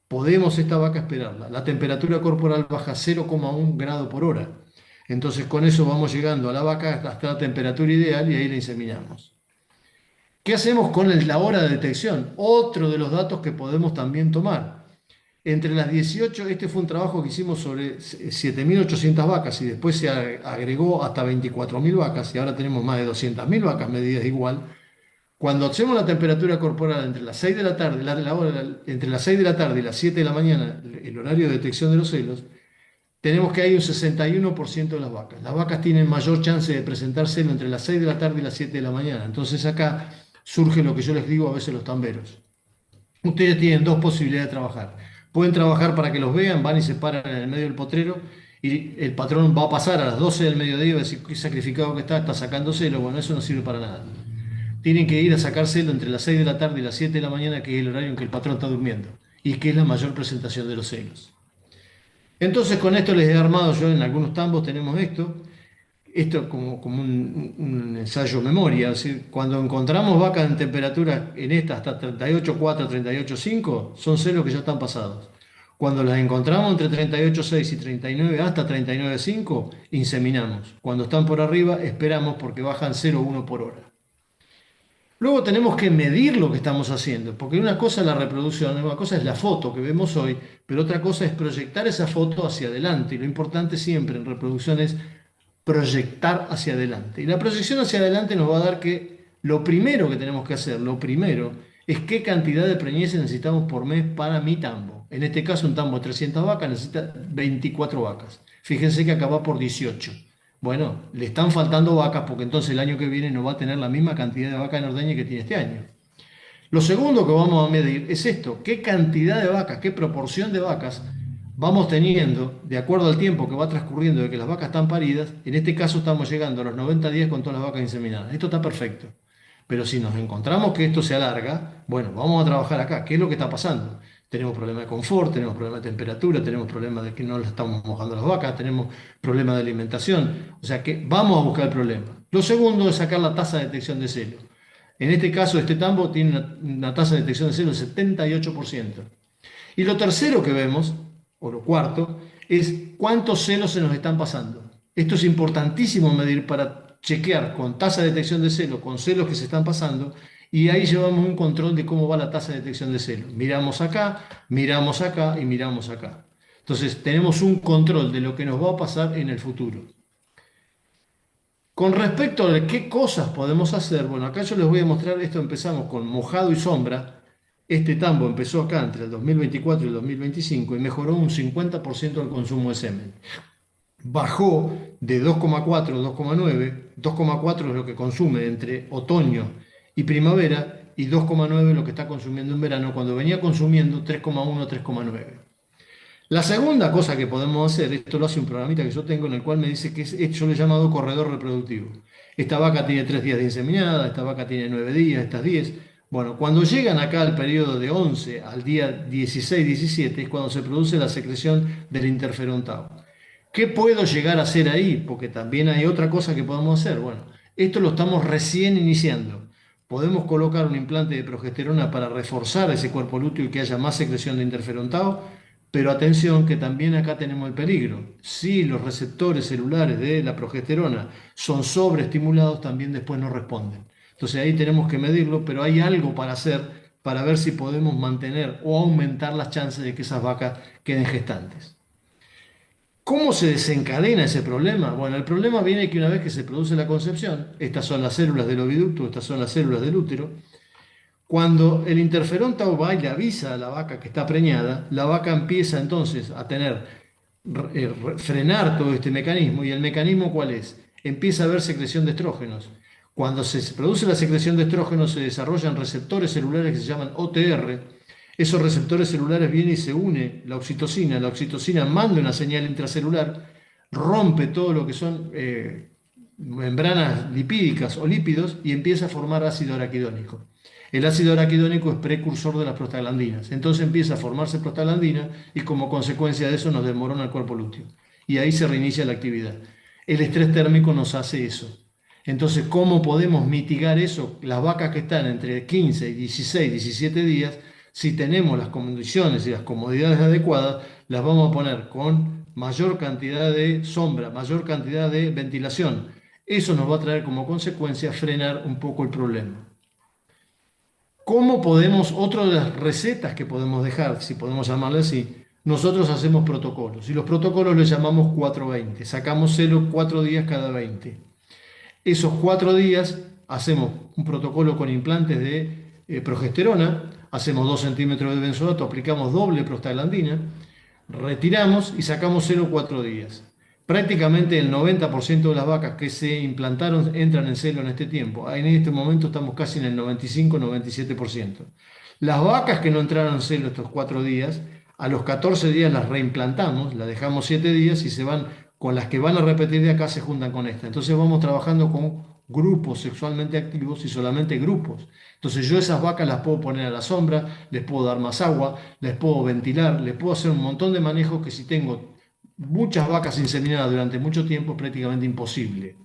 podemos esta vaca esperarla. La temperatura corporal baja 0,1 grado por hora. Entonces con eso vamos llegando a la vaca hasta la temperatura ideal y ahí la inseminamos. ¿Qué hacemos con la hora de detección? Otro de los datos que podemos también tomar. Entre las 18, este fue un trabajo que hicimos sobre 7.800 vacas y después se agregó hasta 24.000 vacas y ahora tenemos más de 200.000 vacas medidas igual. Cuando hacemos la temperatura corporal entre las 6 de la tarde, entre las 6 de la tarde y las 7 de la mañana, el horario de detección de los celos, tenemos que hay un 61% de las vacas. Las vacas tienen mayor chance de presentar celo entre las 6 de la tarde y las 7 de la mañana. Entonces acá surge lo que yo les digo a veces los tamberos. Ustedes tienen dos posibilidades de trabajar. Pueden trabajar para que los vean, van y se paran en el medio del potrero y el patrón va a pasar a las 12 del mediodía y va a decir qué sacrificado que está sacando celo. Bueno, eso no sirve para nada. Tienen que ir a sacar celo entre las 6 de la tarde y las 7 de la mañana, que es el horario en que el patrón está durmiendo y que es la mayor presentación de los celos. Entonces con esto les he armado yo en algunos tambos tenemos esto como un ensayo memoria, es decir, cuando encontramos vacas en temperatura en esta hasta 38,4, 38,5, son celos que ya están pasados. Cuando las encontramos entre 38,6 y 39 hasta 39,5, inseminamos. Cuando están por arriba, esperamos porque bajan 0,1 por hora. Luego tenemos que medir lo que estamos haciendo, porque una cosa es la reproducción, una cosa es la foto que vemos hoy, pero otra cosa es proyectar esa foto hacia adelante. Y lo importante siempre en reproducción es proyectar hacia adelante. Y la proyección hacia adelante nos va a dar que lo primero que tenemos que hacer, lo primero, es qué cantidad de preñeces necesitamos por mes para mi tambo. En este caso, un tambo de 300 vacas necesita 24 vacas. Fíjense que acá va por 18. Bueno, le están faltando vacas porque entonces el año que viene no va a tener la misma cantidad de vacas en ordeña que tiene este año. Lo segundo que vamos a medir es esto, qué cantidad de vacas, qué proporción de vacas vamos teniendo de acuerdo al tiempo que va transcurriendo de que las vacas están paridas. En este caso estamos llegando a los 90 días con todas las vacas inseminadas. Esto está perfecto. Pero si nos encontramos que esto se alarga, bueno, vamos a trabajar acá. ¿Qué es lo que está pasando? Tenemos problemas de confort, tenemos problemas de temperatura, tenemos problemas de que no le estamos mojando las vacas, tenemos problemas de alimentación. O sea que vamos a buscar el problema. Lo segundo es sacar la tasa de detección de celo. En este caso, este tambo tiene una tasa de detección de celo del 78%. Y lo tercero que vemos, o lo cuarto, es cuántos celos se nos están pasando. Esto es importantísimo medir para chequear con tasa de detección de celo, con celos que se están pasando, y ahí llevamos un control de cómo va la tasa de detección de celo. Miramos acá y miramos acá. Entonces tenemos un control de lo que nos va a pasar en el futuro. Con respecto a qué cosas podemos hacer, bueno, acá yo les voy a mostrar, esto empezamos con mojado y sombra. Este tambo empezó acá entre el 2024 y el 2025 y mejoró un 50% el consumo de semen. Bajó de 2,4 a 2,9, 2,4 es lo que consume entre otoño y primavera y 2,9 es lo que está consumiendo en verano, cuando venía consumiendo 3,1, 3,9. La segunda cosa que podemos hacer, esto lo hace un programita que yo tengo en el cual me dice que yo le he llamado corredor reproductivo. Esta vaca tiene 3 días de inseminada, esta vaca tiene 9 días, estas 10. Bueno, cuando llegan acá al periodo de 11 al día 16, 17 es cuando se produce la secreción del interferón tau. ¿Qué puedo llegar a hacer ahí? Porque también hay otra cosa que podemos hacer. Bueno, esto lo estamos recién iniciando. Podemos colocar un implante de progesterona para reforzar ese cuerpo lúteo y que haya más secreción de interferón tau. Pero atención que también acá tenemos el peligro. Si los receptores celulares de la progesterona son sobreestimulados, también después no responden. Entonces ahí tenemos que medirlo, pero hay algo para hacer para ver si podemos mantener o aumentar las chances de que esas vacas queden gestantes. ¿Cómo se desencadena ese problema? Bueno, el problema viene que una vez que se produce la concepción, estas son las células del oviducto, estas son las células del útero. Cuando el interferón tau va y le avisa a la vaca que está preñada, la vaca empieza entonces a frenar todo este mecanismo. ¿Y el mecanismo cuál es? Empieza a haber secreción de estrógenos. Cuando se produce la secreción de estrógenos se desarrollan receptores celulares que se llaman OTR. Esos receptores celulares vienen y se une la oxitocina manda una señal intracelular, rompe todo lo que son membranas lipídicas o lípidos y empieza a formar ácido araquidónico. El ácido araquidónico es precursor de las prostaglandinas. Entonces empieza a formarse prostaglandina y como consecuencia de eso nos desmorona el cuerpo lúteo. Y ahí se reinicia la actividad. El estrés térmico nos hace eso. Entonces, ¿cómo podemos mitigar eso? Las vacas que están entre 15 y 16, 17 días, si tenemos las condiciones y las comodidades adecuadas, las vamos a poner con mayor cantidad de sombra, mayor cantidad de ventilación. Eso nos va a traer como consecuencia frenar un poco el problema. ¿Cómo podemos, otra de las recetas que podemos dejar, si podemos llamarle así, nosotros hacemos protocolos y los protocolos los llamamos 420, sacamos celo 4 días cada 20. Esos 4 días hacemos un protocolo con implantes de progesterona, hacemos 2 centímetros de benzoato, aplicamos doble prostaglandina, retiramos y sacamos celo 4 días. Prácticamente el 90% de las vacas que se implantaron entran en celo en este tiempo. En este momento estamos casi en el 95-97%. Las vacas que no entraron en celo estos 4 días, a los 14 días las reimplantamos, las dejamos 7 días y se van con las que van a repetir de acá se juntan con esta. Entonces vamos trabajando con grupos sexualmente activos y solamente grupos. Entonces yo esas vacas las puedo poner a la sombra, les puedo dar más agua, les puedo ventilar, les puedo hacer un montón de manejos que si tengo muchas vacas inseminadas durante mucho tiempo es prácticamente imposible.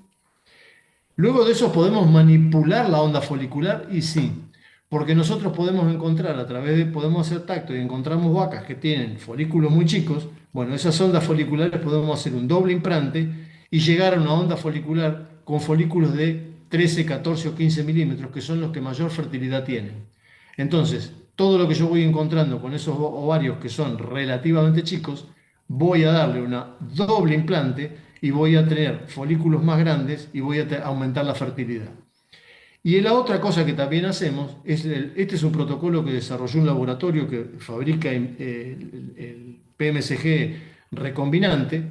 Luego de eso podemos manipular la onda folicular y sí, porque nosotros podemos encontrar podemos hacer tacto y encontramos vacas que tienen folículos muy chicos. Bueno, esas ondas foliculares podemos hacer un doble implante y llegar a una onda folicular con folículos de 13, 14 o 15 milímetros, que son los que mayor fertilidad tienen. Entonces, todo lo que yo voy encontrando con esos ovarios que son relativamente chicos, voy a darle una doble implante y voy a tener folículos más grandes y voy a aumentar la fertilidad. Y la otra cosa que también hacemos es, este es un protocolo que desarrolló un laboratorio que fabrica el PMSG recombinante,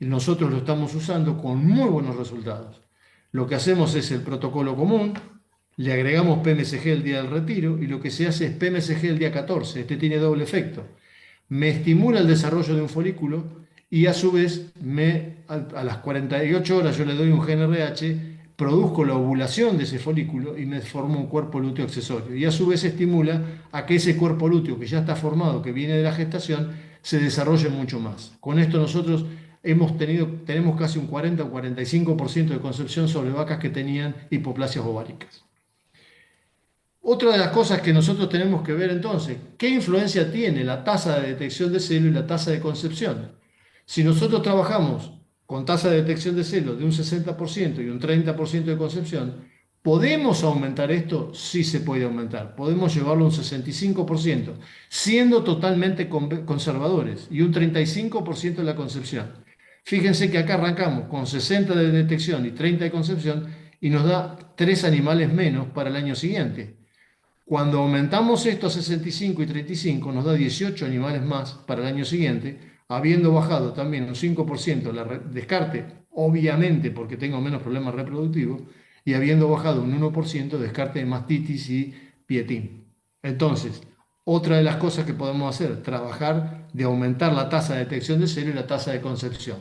y nosotros lo estamos usando con muy buenos resultados. Lo que hacemos es el protocolo común, le agregamos PMSG el día del retiro y lo que se hace es PMSG el día 14. Este tiene doble efecto. Me estimula el desarrollo de un folículo y a su vez a las 48 horas yo le doy un GnRH, produzco la ovulación de ese folículo y me forma un cuerpo lúteo accesorio. Y a su vez estimula a que ese cuerpo lúteo que ya está formado, que viene de la gestación, se desarrolle mucho más. Con esto nosotros tenemos casi un 40 o 45% de concepción sobre vacas que tenían hipoplasias ováricas. Otra de las cosas que nosotros tenemos que ver entonces, ¿qué influencia tiene la tasa de detección de celo y la tasa de concepción? Si nosotros trabajamos con tasa de detección de celo de un 60% y un 30% de concepción, ¿podemos aumentar esto? Sí se puede aumentar. Podemos llevarlo a un 65%, siendo totalmente conservadores, y un 35% de la concepción. Fíjense que acá arrancamos con 60 de detección y 30 de concepción y nos da 3 animales menos para el año siguiente. Cuando aumentamos esto a 65 y 35, nos da 18 animales más para el año siguiente, habiendo bajado también un 5% la descarte, obviamente porque tengo menos problemas reproductivos, y habiendo bajado un 1% descarte de mastitis y pietín. Entonces, otra de las cosas que podemos hacer, trabajar de aumentar la tasa de detección de celo y la tasa de concepción.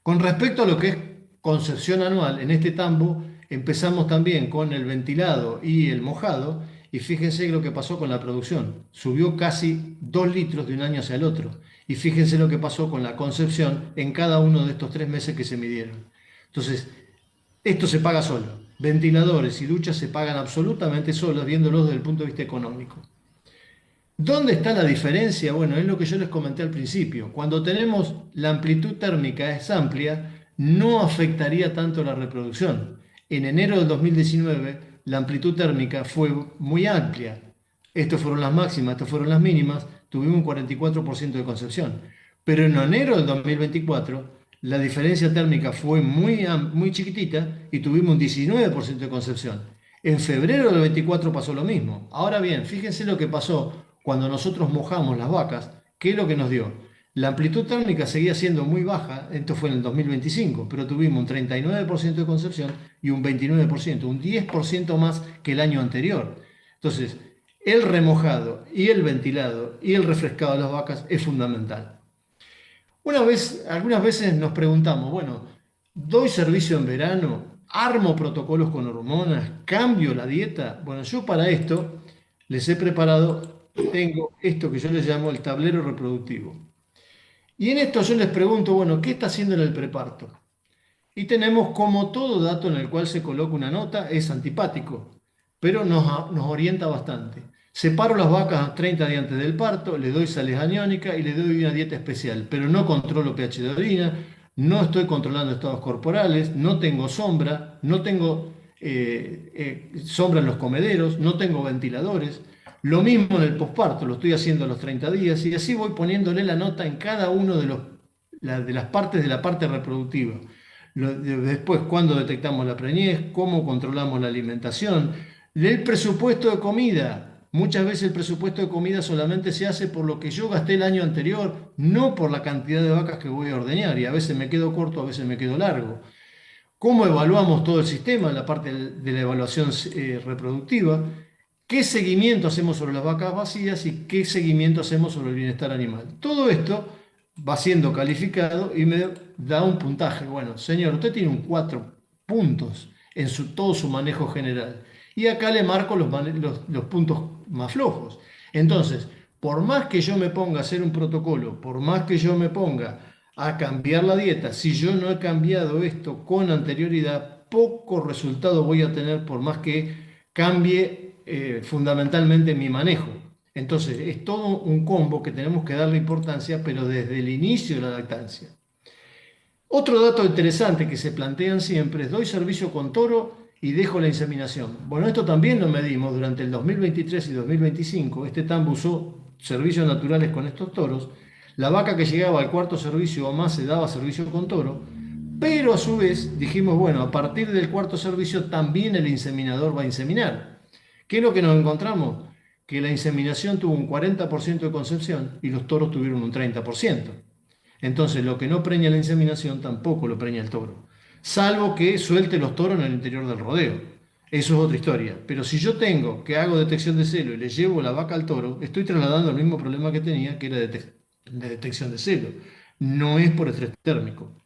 Con respecto a lo que es concepción anual, en este tambo empezamos también con el ventilado y el mojado, y fíjense lo que pasó con la producción. Subió casi 2 litros de un año hacia el otro. Y fíjense lo que pasó con la concepción en cada uno de estos 3 meses que se midieron. Entonces, esto se paga solo. Ventiladores y duchas se pagan absolutamente solos, viéndolos desde el punto de vista económico. ¿Dónde está la diferencia? Bueno, es lo que yo les comenté al principio. Cuando tenemos la amplitud térmica es amplia, no afectaría tanto la reproducción. En enero del 2019, la amplitud térmica fue muy amplia. Estas fueron las máximas, estas fueron las mínimas, tuvimos un 44% de concepción. Pero en enero del 2024, la diferencia térmica fue muy chiquitita y tuvimos un 19% de concepción. En febrero del 24 pasó lo mismo. Ahora bien, fíjense lo que pasó cuando nosotros mojamos las vacas. ¿Qué es lo que nos dio? La amplitud térmica seguía siendo muy baja, esto fue en el 2025, pero tuvimos un 39% de concepción y un 29%, un 10% más que el año anterior. Entonces, el remojado y el ventilado y el refrescado de las vacas es fundamental. Algunas veces nos preguntamos, bueno, ¿doy servicio en verano? ¿Armo protocolos con hormonas? ¿Cambio la dieta? Bueno, yo para esto les he preparado, tengo esto que yo les llamo el tablero reproductivo. Y en esto yo les pregunto, bueno, ¿qué está haciendo en el preparto? Y tenemos como todo dato en el cual se coloca una nota, es antipático, pero nos orienta bastante. Separo las vacas a 30 días antes del parto, le doy sales aniónicas y le doy una dieta especial, pero no controlo pH de orina, no estoy controlando estados corporales, no tengo sombra, no tengo sombra en los comederos, no tengo ventiladores. Lo mismo en el posparto, lo estoy haciendo a los 30 días y así voy poniéndole la nota en cada uno de las partes de la parte reproductiva. Después, cuándo detectamos la preñez, cómo controlamos la alimentación, el presupuesto de comida. Muchas veces el presupuesto de comida solamente se hace por lo que yo gasté el año anterior, no por la cantidad de vacas que voy a ordeñar, y a veces me quedo corto, a veces me quedo largo. ¿Cómo evaluamos todo el sistema, la parte de la evaluación reproductiva? ¿Qué seguimiento hacemos sobre las vacas vacías y qué seguimiento hacemos sobre el bienestar animal? Todo esto va siendo calificado y me da un puntaje. Bueno, señor, usted tiene un 4 puntos en todo su manejo general. Y acá le marco los puntos más flojos. Entonces, por más que yo me ponga a hacer un protocolo, por más que yo me ponga a cambiar la dieta, si yo no he cambiado esto con anterioridad, poco resultado voy a tener por más que cambie fundamentalmente mi manejo. Entonces, es todo un combo que tenemos que darle importancia, pero desde el inicio de la lactancia. Otro dato interesante que se plantean siempre es: doy servicio con toro y dejo la inseminación. Bueno, esto también lo medimos durante el 2023 y 2025. Este tambo usó servicios naturales con estos toros. La vaca que llegaba al cuarto servicio o más se daba servicio con toro, Pero a su vez dijimos, bueno, a partir del cuarto servicio también el inseminador va a inseminar. ¿Qué es lo que nos encontramos? Que la inseminación tuvo un 40% de concepción y los toros tuvieron un 30%. Entonces, lo que no preña la inseminación tampoco lo preña el toro, salvo que suelte los toros en el interior del rodeo. Eso es otra historia. Pero si yo tengo que hago detección de celo y le llevo la vaca al toro, estoy trasladando el mismo problema que tenía, que era de detección de celo. No es por estrés térmico.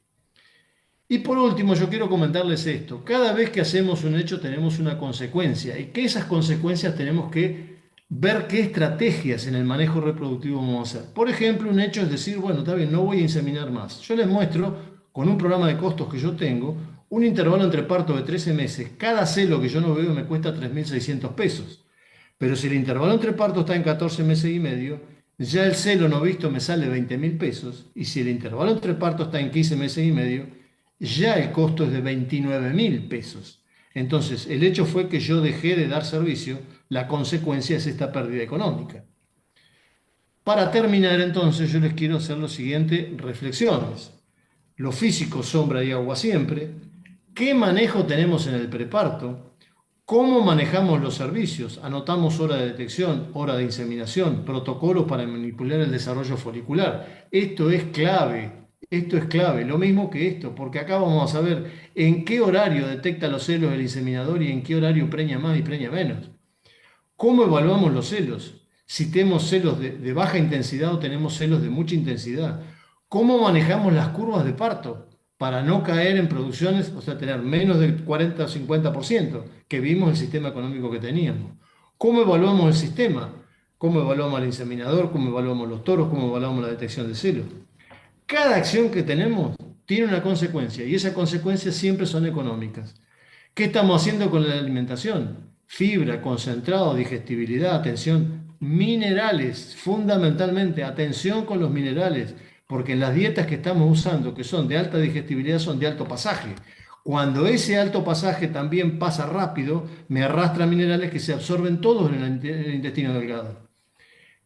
Y por último, yo quiero comentarles esto. Cada vez que hacemos un hecho tenemos una consecuencia y que esas consecuencias tenemos que ver qué estrategias en el manejo reproductivo vamos a hacer. Por ejemplo, un hecho es decir, bueno, está bien, no voy a inseminar más. Yo les muestro, con un programa de costos que yo tengo, un intervalo entre parto de 13 meses. Cada celo que yo no veo me cuesta 3.600 pesos. Pero si el intervalo entre partos está en 14 meses y medio, ya el celo no visto me sale 20.000 pesos. Y si el intervalo entre partos está en 15 meses y medio, ya el costo es de 29.000 pesos. Entonces, el hecho fue que yo dejé de dar servicio, la consecuencia es esta pérdida económica. Para terminar, entonces, yo les quiero hacer las siguientes reflexiones. Lo físico, sombra y agua siempre. ¿Qué manejo tenemos en el preparto? ¿Cómo manejamos los servicios? Anotamos hora de detección, hora de inseminación, protocolos para manipular el desarrollo folicular. Esto es clave, lo mismo que esto, porque acá vamos a saber en qué horario detecta los celos el inseminador y en qué horario preña más y preña menos. ¿Cómo evaluamos los celos? Si tenemos celos de baja intensidad o tenemos celos de mucha intensidad. ¿Cómo manejamos las curvas de parto para no caer en producciones, o sea, tener menos del 40 o 50% que vimos el sistema económico que teníamos? ¿Cómo evaluamos el sistema? ¿Cómo evaluamos al inseminador? ¿Cómo evaluamos los toros? ¿Cómo evaluamos la detección de celos? Cada acción que tenemos tiene una consecuencia y esas consecuencias siempre son económicas. ¿Qué estamos haciendo con la alimentación? Fibra, concentrado, digestibilidad, atención, minerales, fundamentalmente, atención con los minerales, porque en las dietas que estamos usando, que son de alta digestibilidad, son de alto pasaje. Cuando ese alto pasaje también pasa rápido, me arrastra minerales que se absorben todos en el intestino delgado.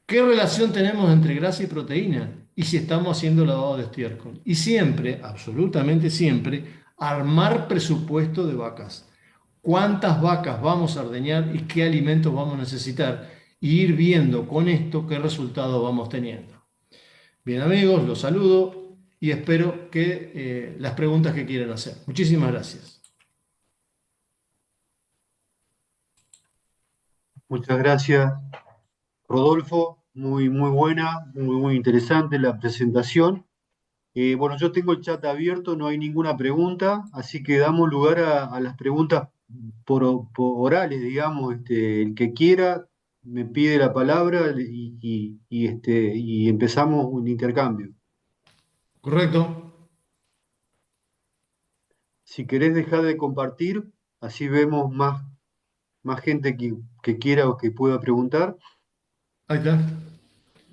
¿Qué relación tenemos entre grasa y proteína? Y si estamos haciendo lavado de estiércol. Y siempre, absolutamente siempre, armar presupuesto de vacas. ¿Cuántas vacas vamos a ordeñar y qué alimentos vamos a necesitar? Y ir viendo con esto qué resultado vamos teniendo. Bien amigos, los saludo y espero que las preguntas que quieran hacer. Muchísimas gracias. Muchas gracias, Rodolfo. Muy buena, muy interesante la presentación. Bueno, yo tengo el chat abierto, no hay ninguna pregunta, así que damos lugar a las preguntas por orales, digamos. El que quiera me pide la palabra y empezamos un intercambio. ¿Correcto? Si querés dejar de compartir, así vemos más gente que quiera o que pueda preguntar. Ahí está.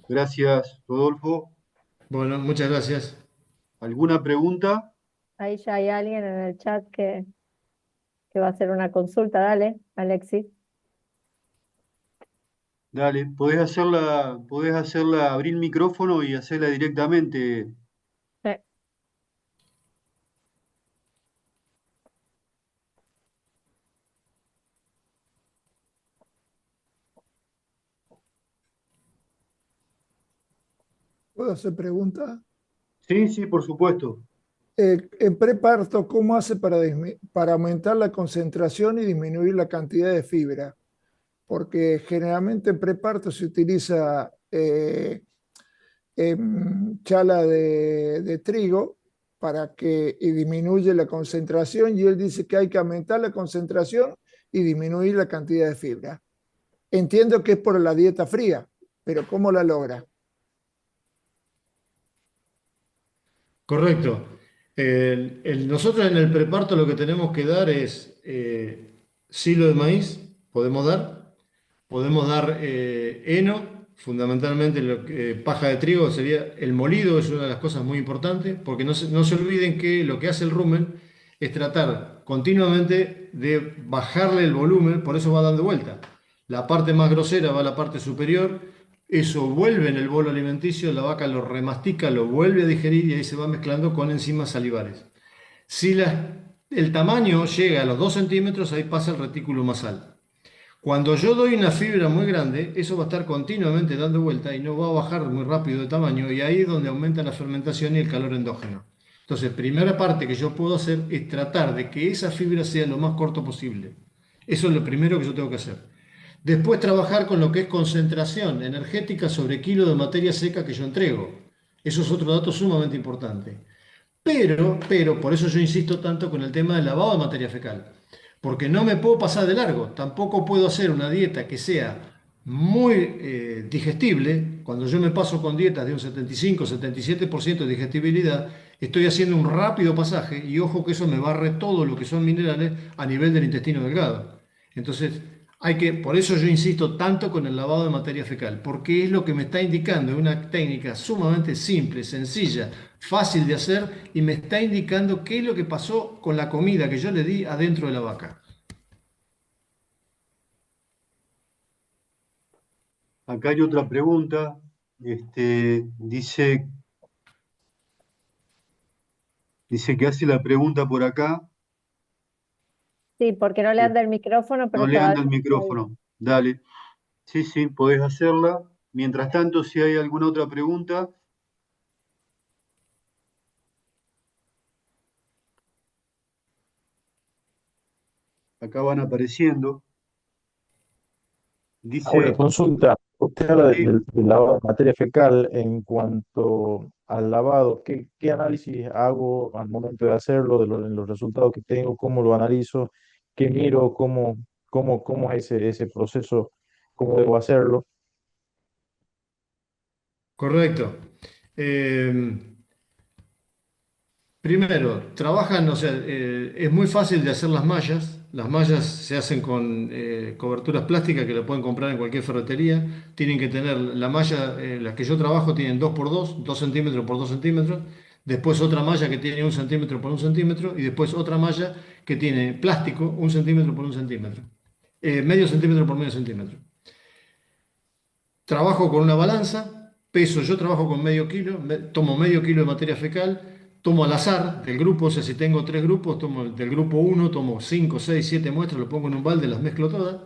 Gracias, Rodolfo. Bueno, muchas gracias. ¿Alguna pregunta? Ahí ya hay alguien en el chat que va a hacer una consulta. Dale, Alexis. Dale, podés hacerla, abrir el micrófono y hacerla directamente. Sí. ¿Puedo hacer pregunta? Sí, sí, por supuesto. En preparto, ¿cómo hace para aumentar la concentración y disminuir la cantidad de fibra? Porque generalmente en preparto se utiliza chala de trigo y disminuye la concentración y él dice que hay que aumentar la concentración y disminuir la cantidad de fibra. Entiendo que es por la dieta fría, pero ¿cómo la logra? Correcto. Nosotros en el preparto lo que tenemos que dar es silo de maíz, podemos dar heno, fundamentalmente paja de trigo sería el molido, es una de las cosas muy importantes, porque no se olviden que lo que hace el rumen es tratar continuamente de bajarle el volumen, por eso va dando vuelta. La parte más grosera va a la parte superior, eso vuelve en el bolo alimenticio, la vaca lo remastica, lo vuelve a digerir y ahí se va mezclando con enzimas salivares. Si el tamaño llega a los 2 centímetros, ahí pasa el retículo masal. Cuando yo doy una fibra muy grande, eso va a estar continuamente dando vuelta y no va a bajar muy rápido de tamaño, y ahí es donde aumenta la fermentación y el calor endógeno. Entonces, primera parte que yo puedo hacer es tratar de que esa fibra sea lo más corto posible. Eso es lo primero que yo tengo que hacer. Después trabajar con lo que es concentración energética sobre kilo de materia seca que yo entrego. Eso es otro dato sumamente importante. Pero, por eso yo insisto tanto con el tema del lavado de materia fecal, porque no me puedo pasar de largo, tampoco puedo hacer una dieta que sea muy digestible. Cuando yo me paso con dietas de un 75-77% de digestibilidad, estoy haciendo un rápido pasaje y ojo que eso me barre todo lo que son minerales a nivel del intestino delgado. Entonces, por eso yo insisto tanto con el lavado de materia fecal, porque es lo que me está indicando, es una técnica sumamente simple, sencilla, fácil de hacer, y me está indicando qué es lo que pasó con la comida que yo le di adentro de la vaca. Acá hay otra pregunta. Dice que hace la pregunta por acá. Sí, porque no le anda el micrófono, pero No le estaba anda el ahí. micrófono. Dale. Sí, sí, podés hacerla. Mientras tanto, si hay alguna otra pregunta, acá van apareciendo. Hago una Dice, consulta. Usted habla sí, del lavado de materia fecal en cuanto al lavado. ¿Qué análisis hago al momento de hacerlo, de los resultados que tengo, cómo lo analizo, qué miro, cómo es ese proceso, cómo debo hacerlo? Correcto. Eh, Primero, trabajan, o sea, es muy fácil de hacer las mallas. Las mallas se hacen con coberturas plásticas que la pueden comprar en cualquier ferretería. Tienen que tener la malla, las que yo trabajo tienen 2 por 2, 2 centímetros por 2 centímetros. Después otra malla que tiene 1 centímetro por 1 centímetro. Y después otra malla que tiene plástico, 1 centímetro por 1 centímetro. Medio centímetro por medio centímetro. Trabajo con una balanza, peso, yo trabajo con medio kilo, tomo medio kilo de materia fecal, tomo al azar del grupo, o sea, si tengo 3 grupos, tomo del grupo uno, tomo 5, 6, 7 muestras, lo pongo en un balde, las mezclo todas,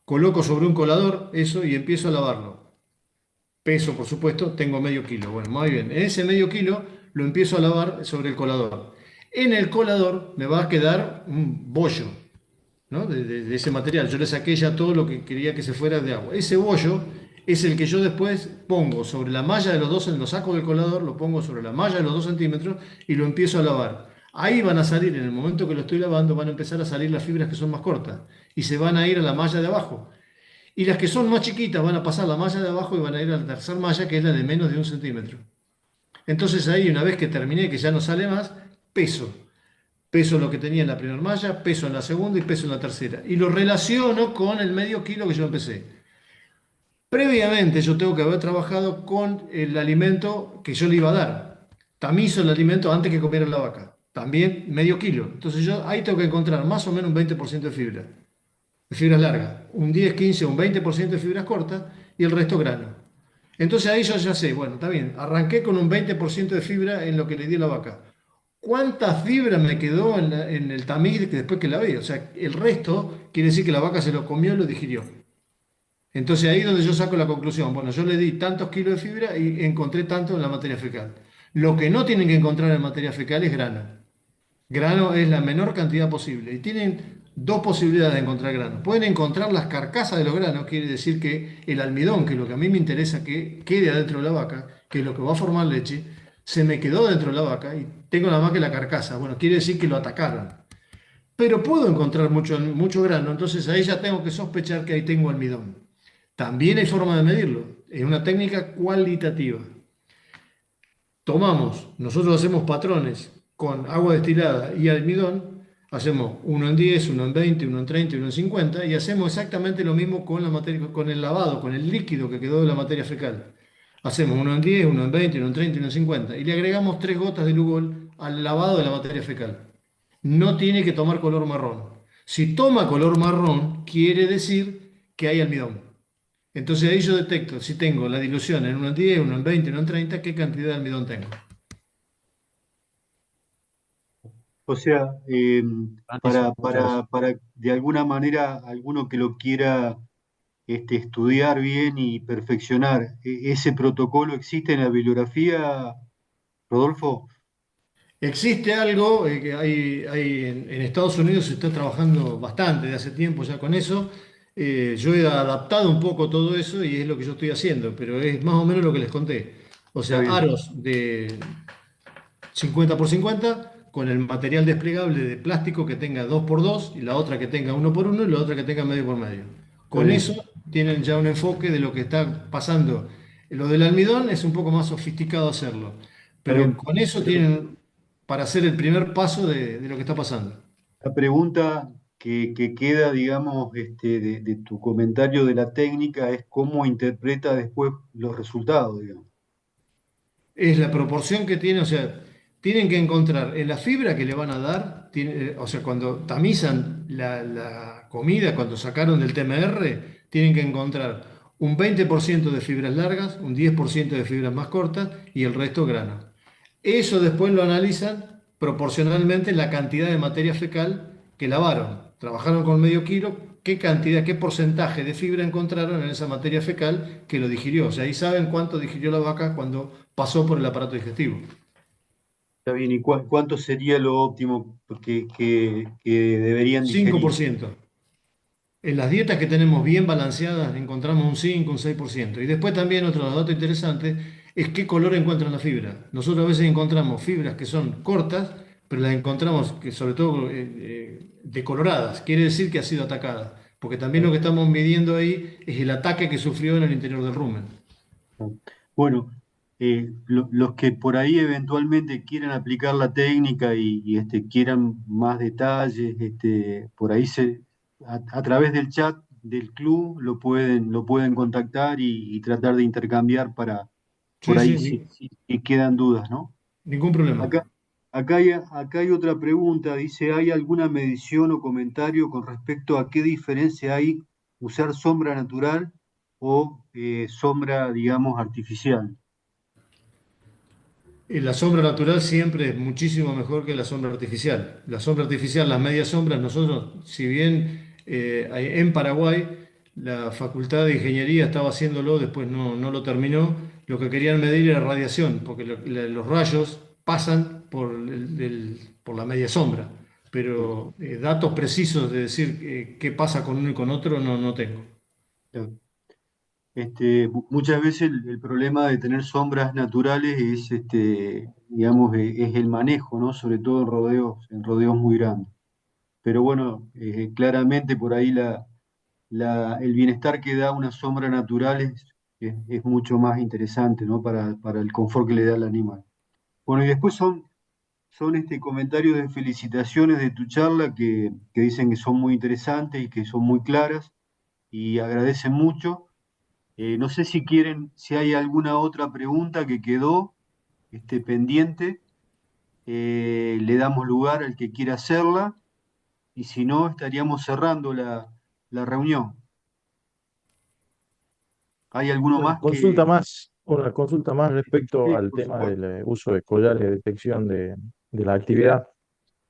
coloco sobre un colador eso y empiezo a lavarlo. Peso, por supuesto, tengo medio kilo. Bueno, muy bien. En ese medio kilo lo empiezo a lavar sobre el colador. En el colador me va a quedar un bollo, ¿no? De ese material. Yo le saqué ya todo lo que quería que se fuera de agua. Ese bollo es el que yo después pongo sobre la malla de los 2, lo saco del colador, lo pongo sobre la malla de los 2 centímetros y lo empiezo a lavar. Ahí van a salir, en el momento que lo estoy lavando, van a empezar a salir las fibras que son más cortas y se van a ir a la malla de abajo. Y las que son más chiquitas van a pasar la malla de abajo y van a ir a la tercera malla, que es la de menos de 1 centímetro. Entonces ahí, una vez que terminé, que ya no sale más, peso. Peso lo que tenía en la primera malla, peso en la segunda y peso en la tercera. Y lo relaciono con el medio kilo que yo empecé. Previamente yo tengo que haber trabajado con el alimento que yo le iba a dar. Tamizo el alimento antes que comiera la vaca. También medio kilo. Entonces yo ahí tengo que encontrar más o menos un 20% de fibras largas. Un 10, 15, un 20% de fibras cortas y el resto grano. Entonces ahí yo ya sé, bueno, está bien, arranqué con un 20% de fibra en lo que le di a la vaca. ¿Cuánta fibra me quedó en el tamiz después que la vi? O sea, el resto quiere decir que la vaca se lo comió y lo digirió. Entonces ahí es donde yo saco la conclusión. Bueno, yo le di tantos kilos de fibra y encontré tanto en la materia fecal. Lo que no tienen que encontrar en materia fecal es grano. Grano es la menor cantidad posible. Y tienen dos posibilidades de encontrar grano. Pueden encontrar las carcasas de los granos, quiere decir que el almidón, que es lo que a mí me interesa que quede adentro de la vaca, que es lo que va a formar leche, se me quedó dentro de la vaca y tengo nada más que la carcasa. Bueno, quiere decir que lo atacaron. Pero puedo encontrar mucho grano, entonces ahí ya tengo que sospechar que ahí tengo almidón. También hay forma de medirlo. Es una técnica cualitativa. Nosotros hacemos patrones con agua destilada y almidón, hacemos uno en 10, uno en 20, uno en 30 y uno en 50, y hacemos exactamente lo mismo con la materia, con el lavado, con el líquido que quedó de la materia fecal. Hacemos uno en 10, uno en 20, uno en 30 y uno en 50, y le agregamos 3 gotas de Lugol al lavado de la materia fecal. No tiene que tomar color marrón. Si toma color marrón, quiere decir que hay almidón. Entonces ahí yo detecto si tengo la dilución en 1 en 10, 1 en 20, 1 en 30, qué cantidad de almidón tengo. O sea, Buenísimo, muchas gracias. para de alguna manera alguno que lo quiera estudiar bien y perfeccionar, ¿ese protocolo existe en la bibliografía, Rodolfo? Existe algo que en Estados Unidos se está trabajando bastante de hace tiempo ya con eso. Yo he adaptado un poco todo eso y es lo que yo estoy haciendo, pero es más o menos lo que les conté. O Está sea, bien, aros de 50 por 50 con el material desplegable de plástico que tenga 2 por 2 y la otra que tenga 1 por 1 y la otra que tenga medio por medio. está Con bien, eso tienen ya un enfoque de lo que está pasando. Lo del almidón es un poco más sofisticado hacerlo, está pero bien. con eso Pero tienen para hacer el primer paso de lo que está pasando. la pregunta que queda, digamos, de tu comentario de la técnica es cómo interpreta después los resultados, digamos. Es la proporción que tiene, o sea, tienen que encontrar en la fibra que le van a dar, o sea, cuando tamizan la comida, cuando sacaron del TMR, tienen que encontrar un 20% de fibras largas, un 10% de fibras más cortas y el resto grano. Eso después lo analizan proporcionalmente en la cantidad de materia fecal que lavaron. Trabajaron con medio kilo, qué cantidad, qué porcentaje de fibra encontraron en esa materia fecal que lo digirió. O sea, ahí saben cuánto digirió la vaca cuando pasó por el aparato digestivo. Está bien, ¿y cuánto sería lo óptimo que deberían digerir? 5%. En las dietas que tenemos bien balanceadas encontramos un 5, un 6%. Y después también otro dato interesante es qué color encuentran la fibra. Nosotros a veces encontramos fibras que son cortas, pero las encontramos que sobre todo decoloradas. Quiere decir que ha sido atacada. Porque también lo que estamos midiendo ahí es el ataque que sufrió en el interior del rumen. Bueno, los que por ahí eventualmente quieran aplicar la técnica y quieran más detalles, por ahí a través del chat del club lo pueden contactar y tratar de intercambiar para por Sí, ahí sí, si quedan dudas, ¿no? ningún problema. Acá, acá hay otra pregunta, dice, ¿hay alguna medición o comentario con respecto a qué diferencia hay usar sombra natural o sombra, digamos, artificial? La sombra natural siempre es muchísimo mejor que la sombra artificial. La sombra artificial, las medias sombras, nosotros, si bien en Paraguay la Facultad de Ingeniería estaba haciéndolo, después no lo terminó, lo que querían medir era radiación, porque los rayos pasan por la media sombra, pero datos precisos de decir qué pasa con uno y con otro no tengo. Muchas veces el problema de tener sombras naturales es, digamos, es el manejo, ¿no? Sobre todo en rodeos muy grandes. Pero bueno, claramente por ahí el bienestar que da una sombra natural es mucho más interesante, ¿no? Para el confort que le da al animal. Bueno, y después son comentarios de felicitaciones de tu charla que dicen que son muy interesantes y que son muy claras y agradecen mucho. No sé si quieren, si hay alguna otra pregunta que quedó pendiente, le damos lugar al que quiera hacerla y si no, estaríamos cerrando la reunión. ¿Hay alguno más que... Una consulta más respecto Sí, al por tema favor. del uso de collares de detección de la actividad,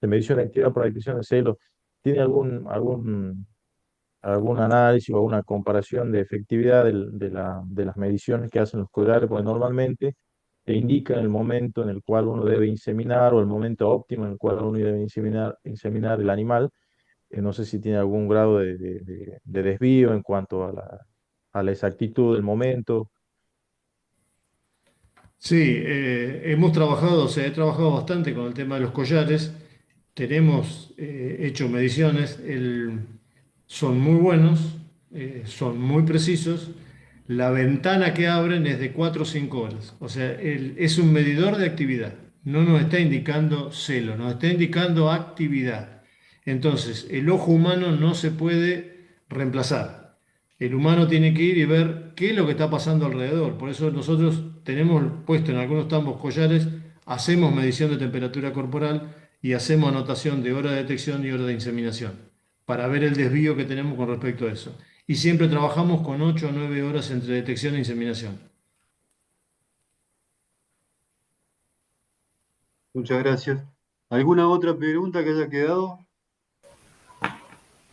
de medición de actividad por la detección de celos. ¿Tiene algún análisis o alguna comparación de efectividad de las mediciones que hacen los collares? Porque normalmente te indican el momento en el cual uno debe inseminar o el momento óptimo en el cual uno debe inseminar el animal. No sé si tiene algún grado de desvío en cuanto a la exactitud del momento. Sí, hemos trabajado, o sea, he trabajado bastante con el tema de los collares. Tenemos hecho mediciones, son muy buenos, son muy precisos. La ventana que abren es de 4 o 5 horas. O sea, es un medidor de actividad. No nos está indicando celo, nos está indicando actividad. Entonces, el ojo humano no se puede reemplazar. El humano tiene que ir y ver qué es lo que está pasando alrededor. Por eso nosotros tenemos puesto en algunos tambos collares, hacemos medición de temperatura corporal y hacemos anotación de hora de detección y hora de inseminación para ver el desvío que tenemos con respecto a eso. Y siempre trabajamos con 8 o 9 horas entre detección e inseminación. Muchas gracias. ¿Alguna otra pregunta que haya quedado?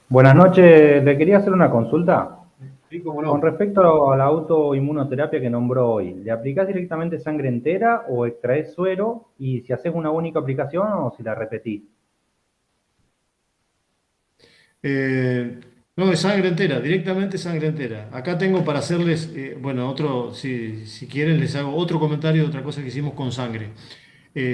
Buenas noches, le quería hacer una consulta. Sí, cómo Con no. respecto a la autoinmunoterapia que nombró hoy, ¿le aplicás directamente sangre entera o extraes suero? Y si haces una única aplicación o si la repetís. Eh, no, es sangre entera, directamente sangre entera. Acá tengo para hacerles, bueno, otro, si quieren les hago otro comentario de otra cosa que hicimos con sangre.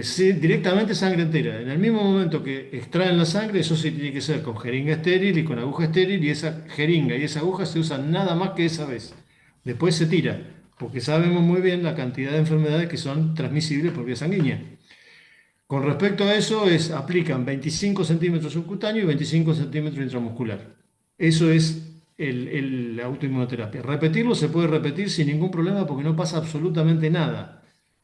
Sí, directamente sangre entera. En el mismo momento que extraen la sangre, eso sí tiene que ser con jeringa estéril y con aguja estéril, y esa jeringa y esa aguja se usan nada más que esa vez. Después se tira, porque sabemos muy bien la cantidad de enfermedades que son transmisibles por vía sanguínea. Con respecto a eso, aplican 25 centímetros subcutáneo y 25 centímetros intramuscular. Eso es la autoinmunoterapia. Repetirlo se puede repetir sin ningún problema porque no pasa absolutamente nada.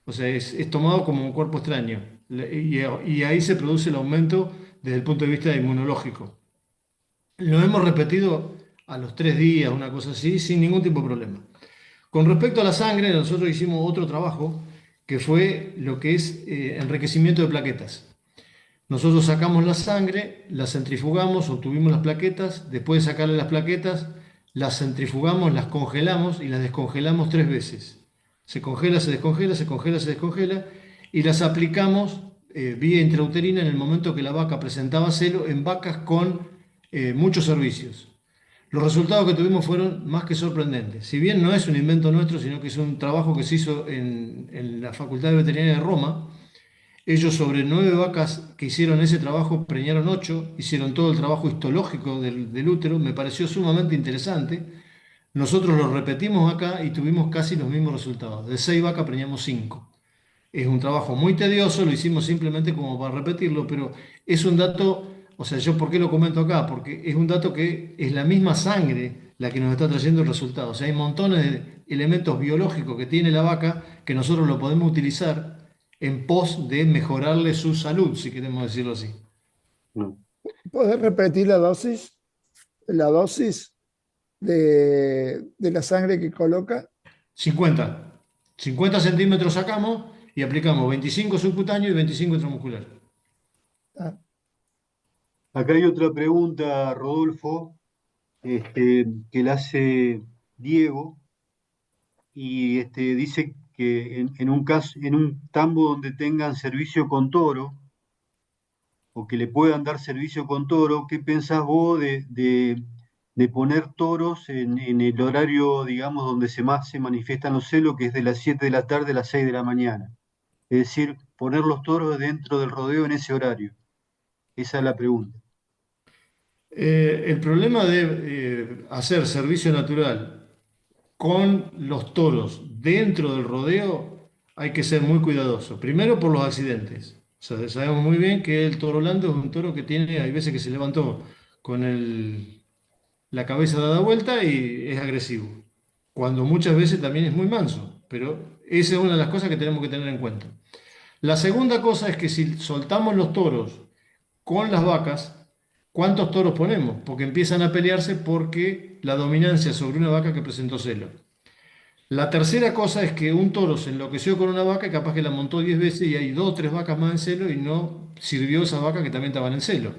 O sea, es tomado como un cuerpo extraño. Y ahí se produce el aumento desde el punto de vista inmunológico. Lo hemos repetido a los 3 días, una cosa así, sin ningún tipo de problema. Con respecto a la sangre, nosotros hicimos otro trabajo que fue lo que es enriquecimiento de plaquetas. Nosotros sacamos la sangre, la centrifugamos, obtuvimos las plaquetas, después de sacarle las plaquetas, las centrifugamos, las congelamos y las descongelamos 3 veces. Se congela, se descongela, se congela, se descongela y las aplicamos vía intrauterina en el momento que la vaca presentaba celo en vacas con muchos servicios. Los resultados que tuvimos fueron más que sorprendentes. Si bien no es un invento nuestro, sino que es un trabajo que se hizo en la Facultad de Veterinaria de Roma, ellos sobre 9 vacas que hicieron ese trabajo preñaron 8, hicieron todo el trabajo histológico del útero, me pareció sumamente interesante. Nosotros lo repetimos acá y tuvimos casi los mismos resultados. De 6 vacas preñamos 5. Es un trabajo muy tedioso, lo hicimos simplemente como para repetirlo, pero es un dato, o sea, yo ¿por qué lo comento acá? Porque es un dato que es la misma sangre la que nos está trayendo el resultado. O sea, hay montones de elementos biológicos que tiene la vaca que nosotros lo podemos utilizar en pos de mejorarle su salud, si queremos decirlo así. No. ¿Puedes repetir la dosis? La dosis de la sangre que coloca. 50 centímetros sacamos y aplicamos 25 subcutáneo y 25 intramuscular. Ah, Acá hay otra pregunta, Rodolfo, que la hace Diego, y dice que en un caso, en un tambo donde tengan servicio con toro, o que le puedan dar servicio con toro, ¿qué pensás vos de poner toros en el horario, digamos, donde más se manifiestan los celos, que es de las 7 de la tarde a las 6 de la mañana? Es decir, poner los toros dentro del rodeo en ese horario. Esa es la pregunta. El problema de hacer servicio natural con los toros dentro del rodeo hay que ser muy cuidadoso. Primero por los accidentes. O sea, sabemos muy bien que el toro hollando es un toro que tiene, hay veces que se levantó con la cabeza dada vuelta y es agresivo. Cuando muchas veces también es muy manso. Pero esa es una de las cosas que tenemos que tener en cuenta. La segunda cosa es que si soltamos los toros con las vacas, ¿cuántos toros ponemos? Porque empiezan a pelearse porque la dominancia sobre una vaca que presentó celo. La tercera cosa es que un toro se enloqueció con una vaca y capaz que la montó 10 veces y hay 2 o 3 vacas más en celo y no sirvió esa vaca que también estaban en celo.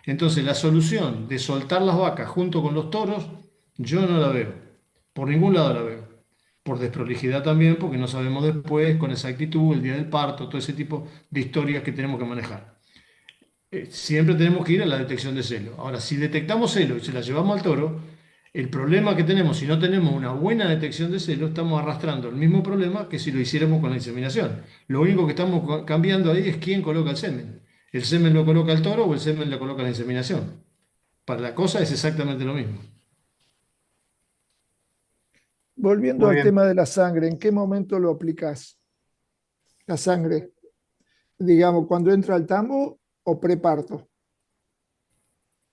Entonces la solución de soltar las vacas junto con los toros, yo no la veo. Por ningún lado la veo. Por desprolijidad también, porque no sabemos después con exactitud el día del parto, todo ese tipo de historias que tenemos que manejar. Siempre tenemos que ir a la detección de celo. Ahora, si detectamos celo y se la llevamos al toro, el problema que tenemos, si no tenemos una buena detección de celo, estamos arrastrando el mismo problema que si lo hiciéramos con la inseminación. Lo único que estamos cambiando ahí es quién coloca el semen. ¿El semen lo coloca el toro o el semen lo coloca la inseminación? Para la cosa es exactamente lo mismo. volviendo Muy al bien. tema de la sangre, ¿en qué momento lo aplicas? La sangre, digamos, cuando entra al tambo o preparto.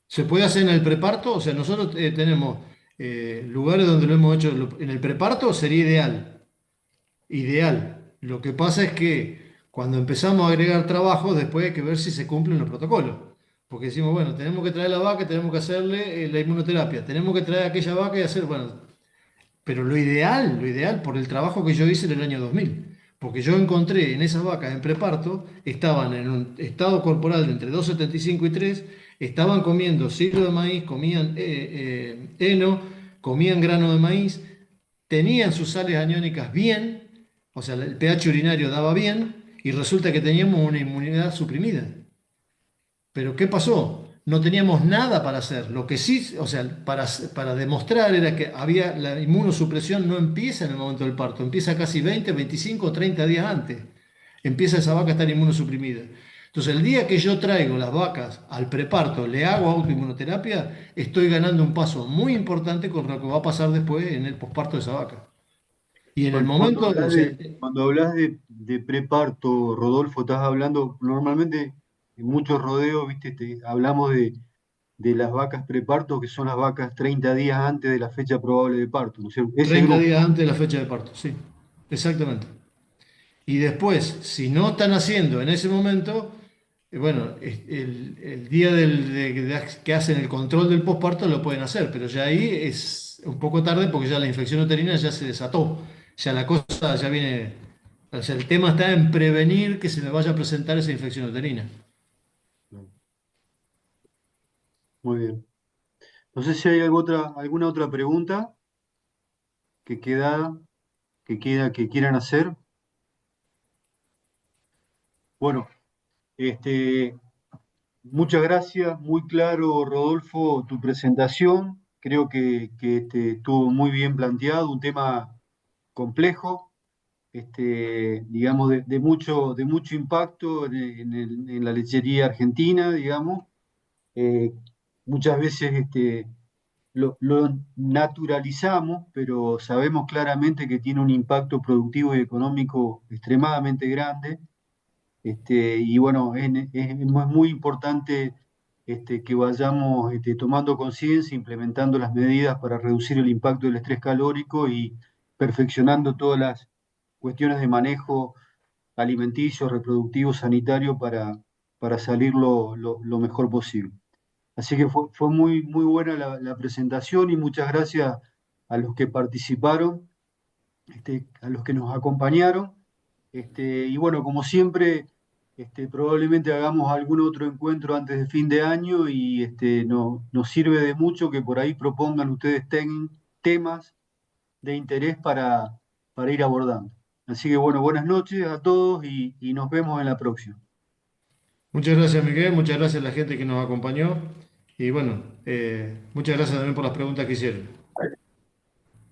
Se puede hacer en el preparto, o sea, nosotros tenemos lugares donde lo hemos hecho en el preparto, sería ideal. Ideal. Lo que pasa es que cuando empezamos a agregar trabajo, después hay que ver si se cumplen los protocolos. Porque decimos, bueno, tenemos que traer la vaca, tenemos que hacerle la inmunoterapia, tenemos que traer aquella vaca y hacer, bueno, pero lo ideal por el trabajo que yo hice en el año 2000. Porque yo encontré en esas vacas en preparto, estaban en un estado corporal de entre 2,75 y 3, estaban comiendo silo de maíz, comían heno, comían grano de maíz, tenían sus sales aniónicas bien, o sea, el pH urinario daba bien, y resulta que teníamos una inmunidad suprimida. Pero ¿qué pasó? No teníamos nada para hacer. Lo que sí, o sea, para demostrar era que había la inmunosupresión no empieza en el momento del parto, empieza casi 20, 25 o 30 días antes. Empieza esa vaca a estar inmunosuprimida. Entonces, el día que yo traigo las vacas al preparto, le hago autoinmunoterapia, estoy ganando un paso muy importante con lo que va a pasar después en el posparto de esa vaca. Y en el Cuando momento, o hablas sea, cuando hablas de preparto, Rodolfo, estás hablando, normalmente en muchos rodeos, viste, hablamos de las vacas preparto, que son las vacas 30 días antes de la fecha probable de parto, ¿no es cierto? Ese 30 grupo. días antes de la fecha de parto, sí, exactamente. Y después, si no están haciendo en ese momento, bueno, el día que hacen el control del posparto lo pueden hacer, pero ya ahí es un poco tarde porque ya la infección uterina ya se desató. Ya la cosa ya viene, o sea, el tema está en prevenir que se le vaya a presentar esa infección uterina. Muy bien. No sé si hay alguna otra pregunta que que quieran hacer. Bueno, este, muchas gracias, muy claro, Rodolfo, tu presentación. Creo que estuvo muy bien planteado, un tema complejo, digamos, de mucho impacto en la lechería argentina, digamos. Eh, Muchas veces lo naturalizamos, pero sabemos claramente que tiene un impacto productivo y económico extremadamente grande. Y bueno, es muy importante que vayamos tomando conciencia, implementando las medidas para reducir el impacto del estrés calórico y perfeccionando todas las cuestiones de manejo alimenticio, reproductivo, sanitario para salir lo mejor posible. Así que fue muy buena la presentación y muchas gracias a los que participaron, a los que nos acompañaron. Y bueno, como siempre, probablemente hagamos algún otro encuentro antes de fin de año y nos sirve de mucho que por ahí propongan ustedes temas de interés para ir abordando. Así que bueno, buenas noches a todos y nos vemos en la próxima. Muchas gracias, Miguel, muchas gracias a la gente que nos acompañó y bueno, muchas gracias también por las preguntas que hicieron.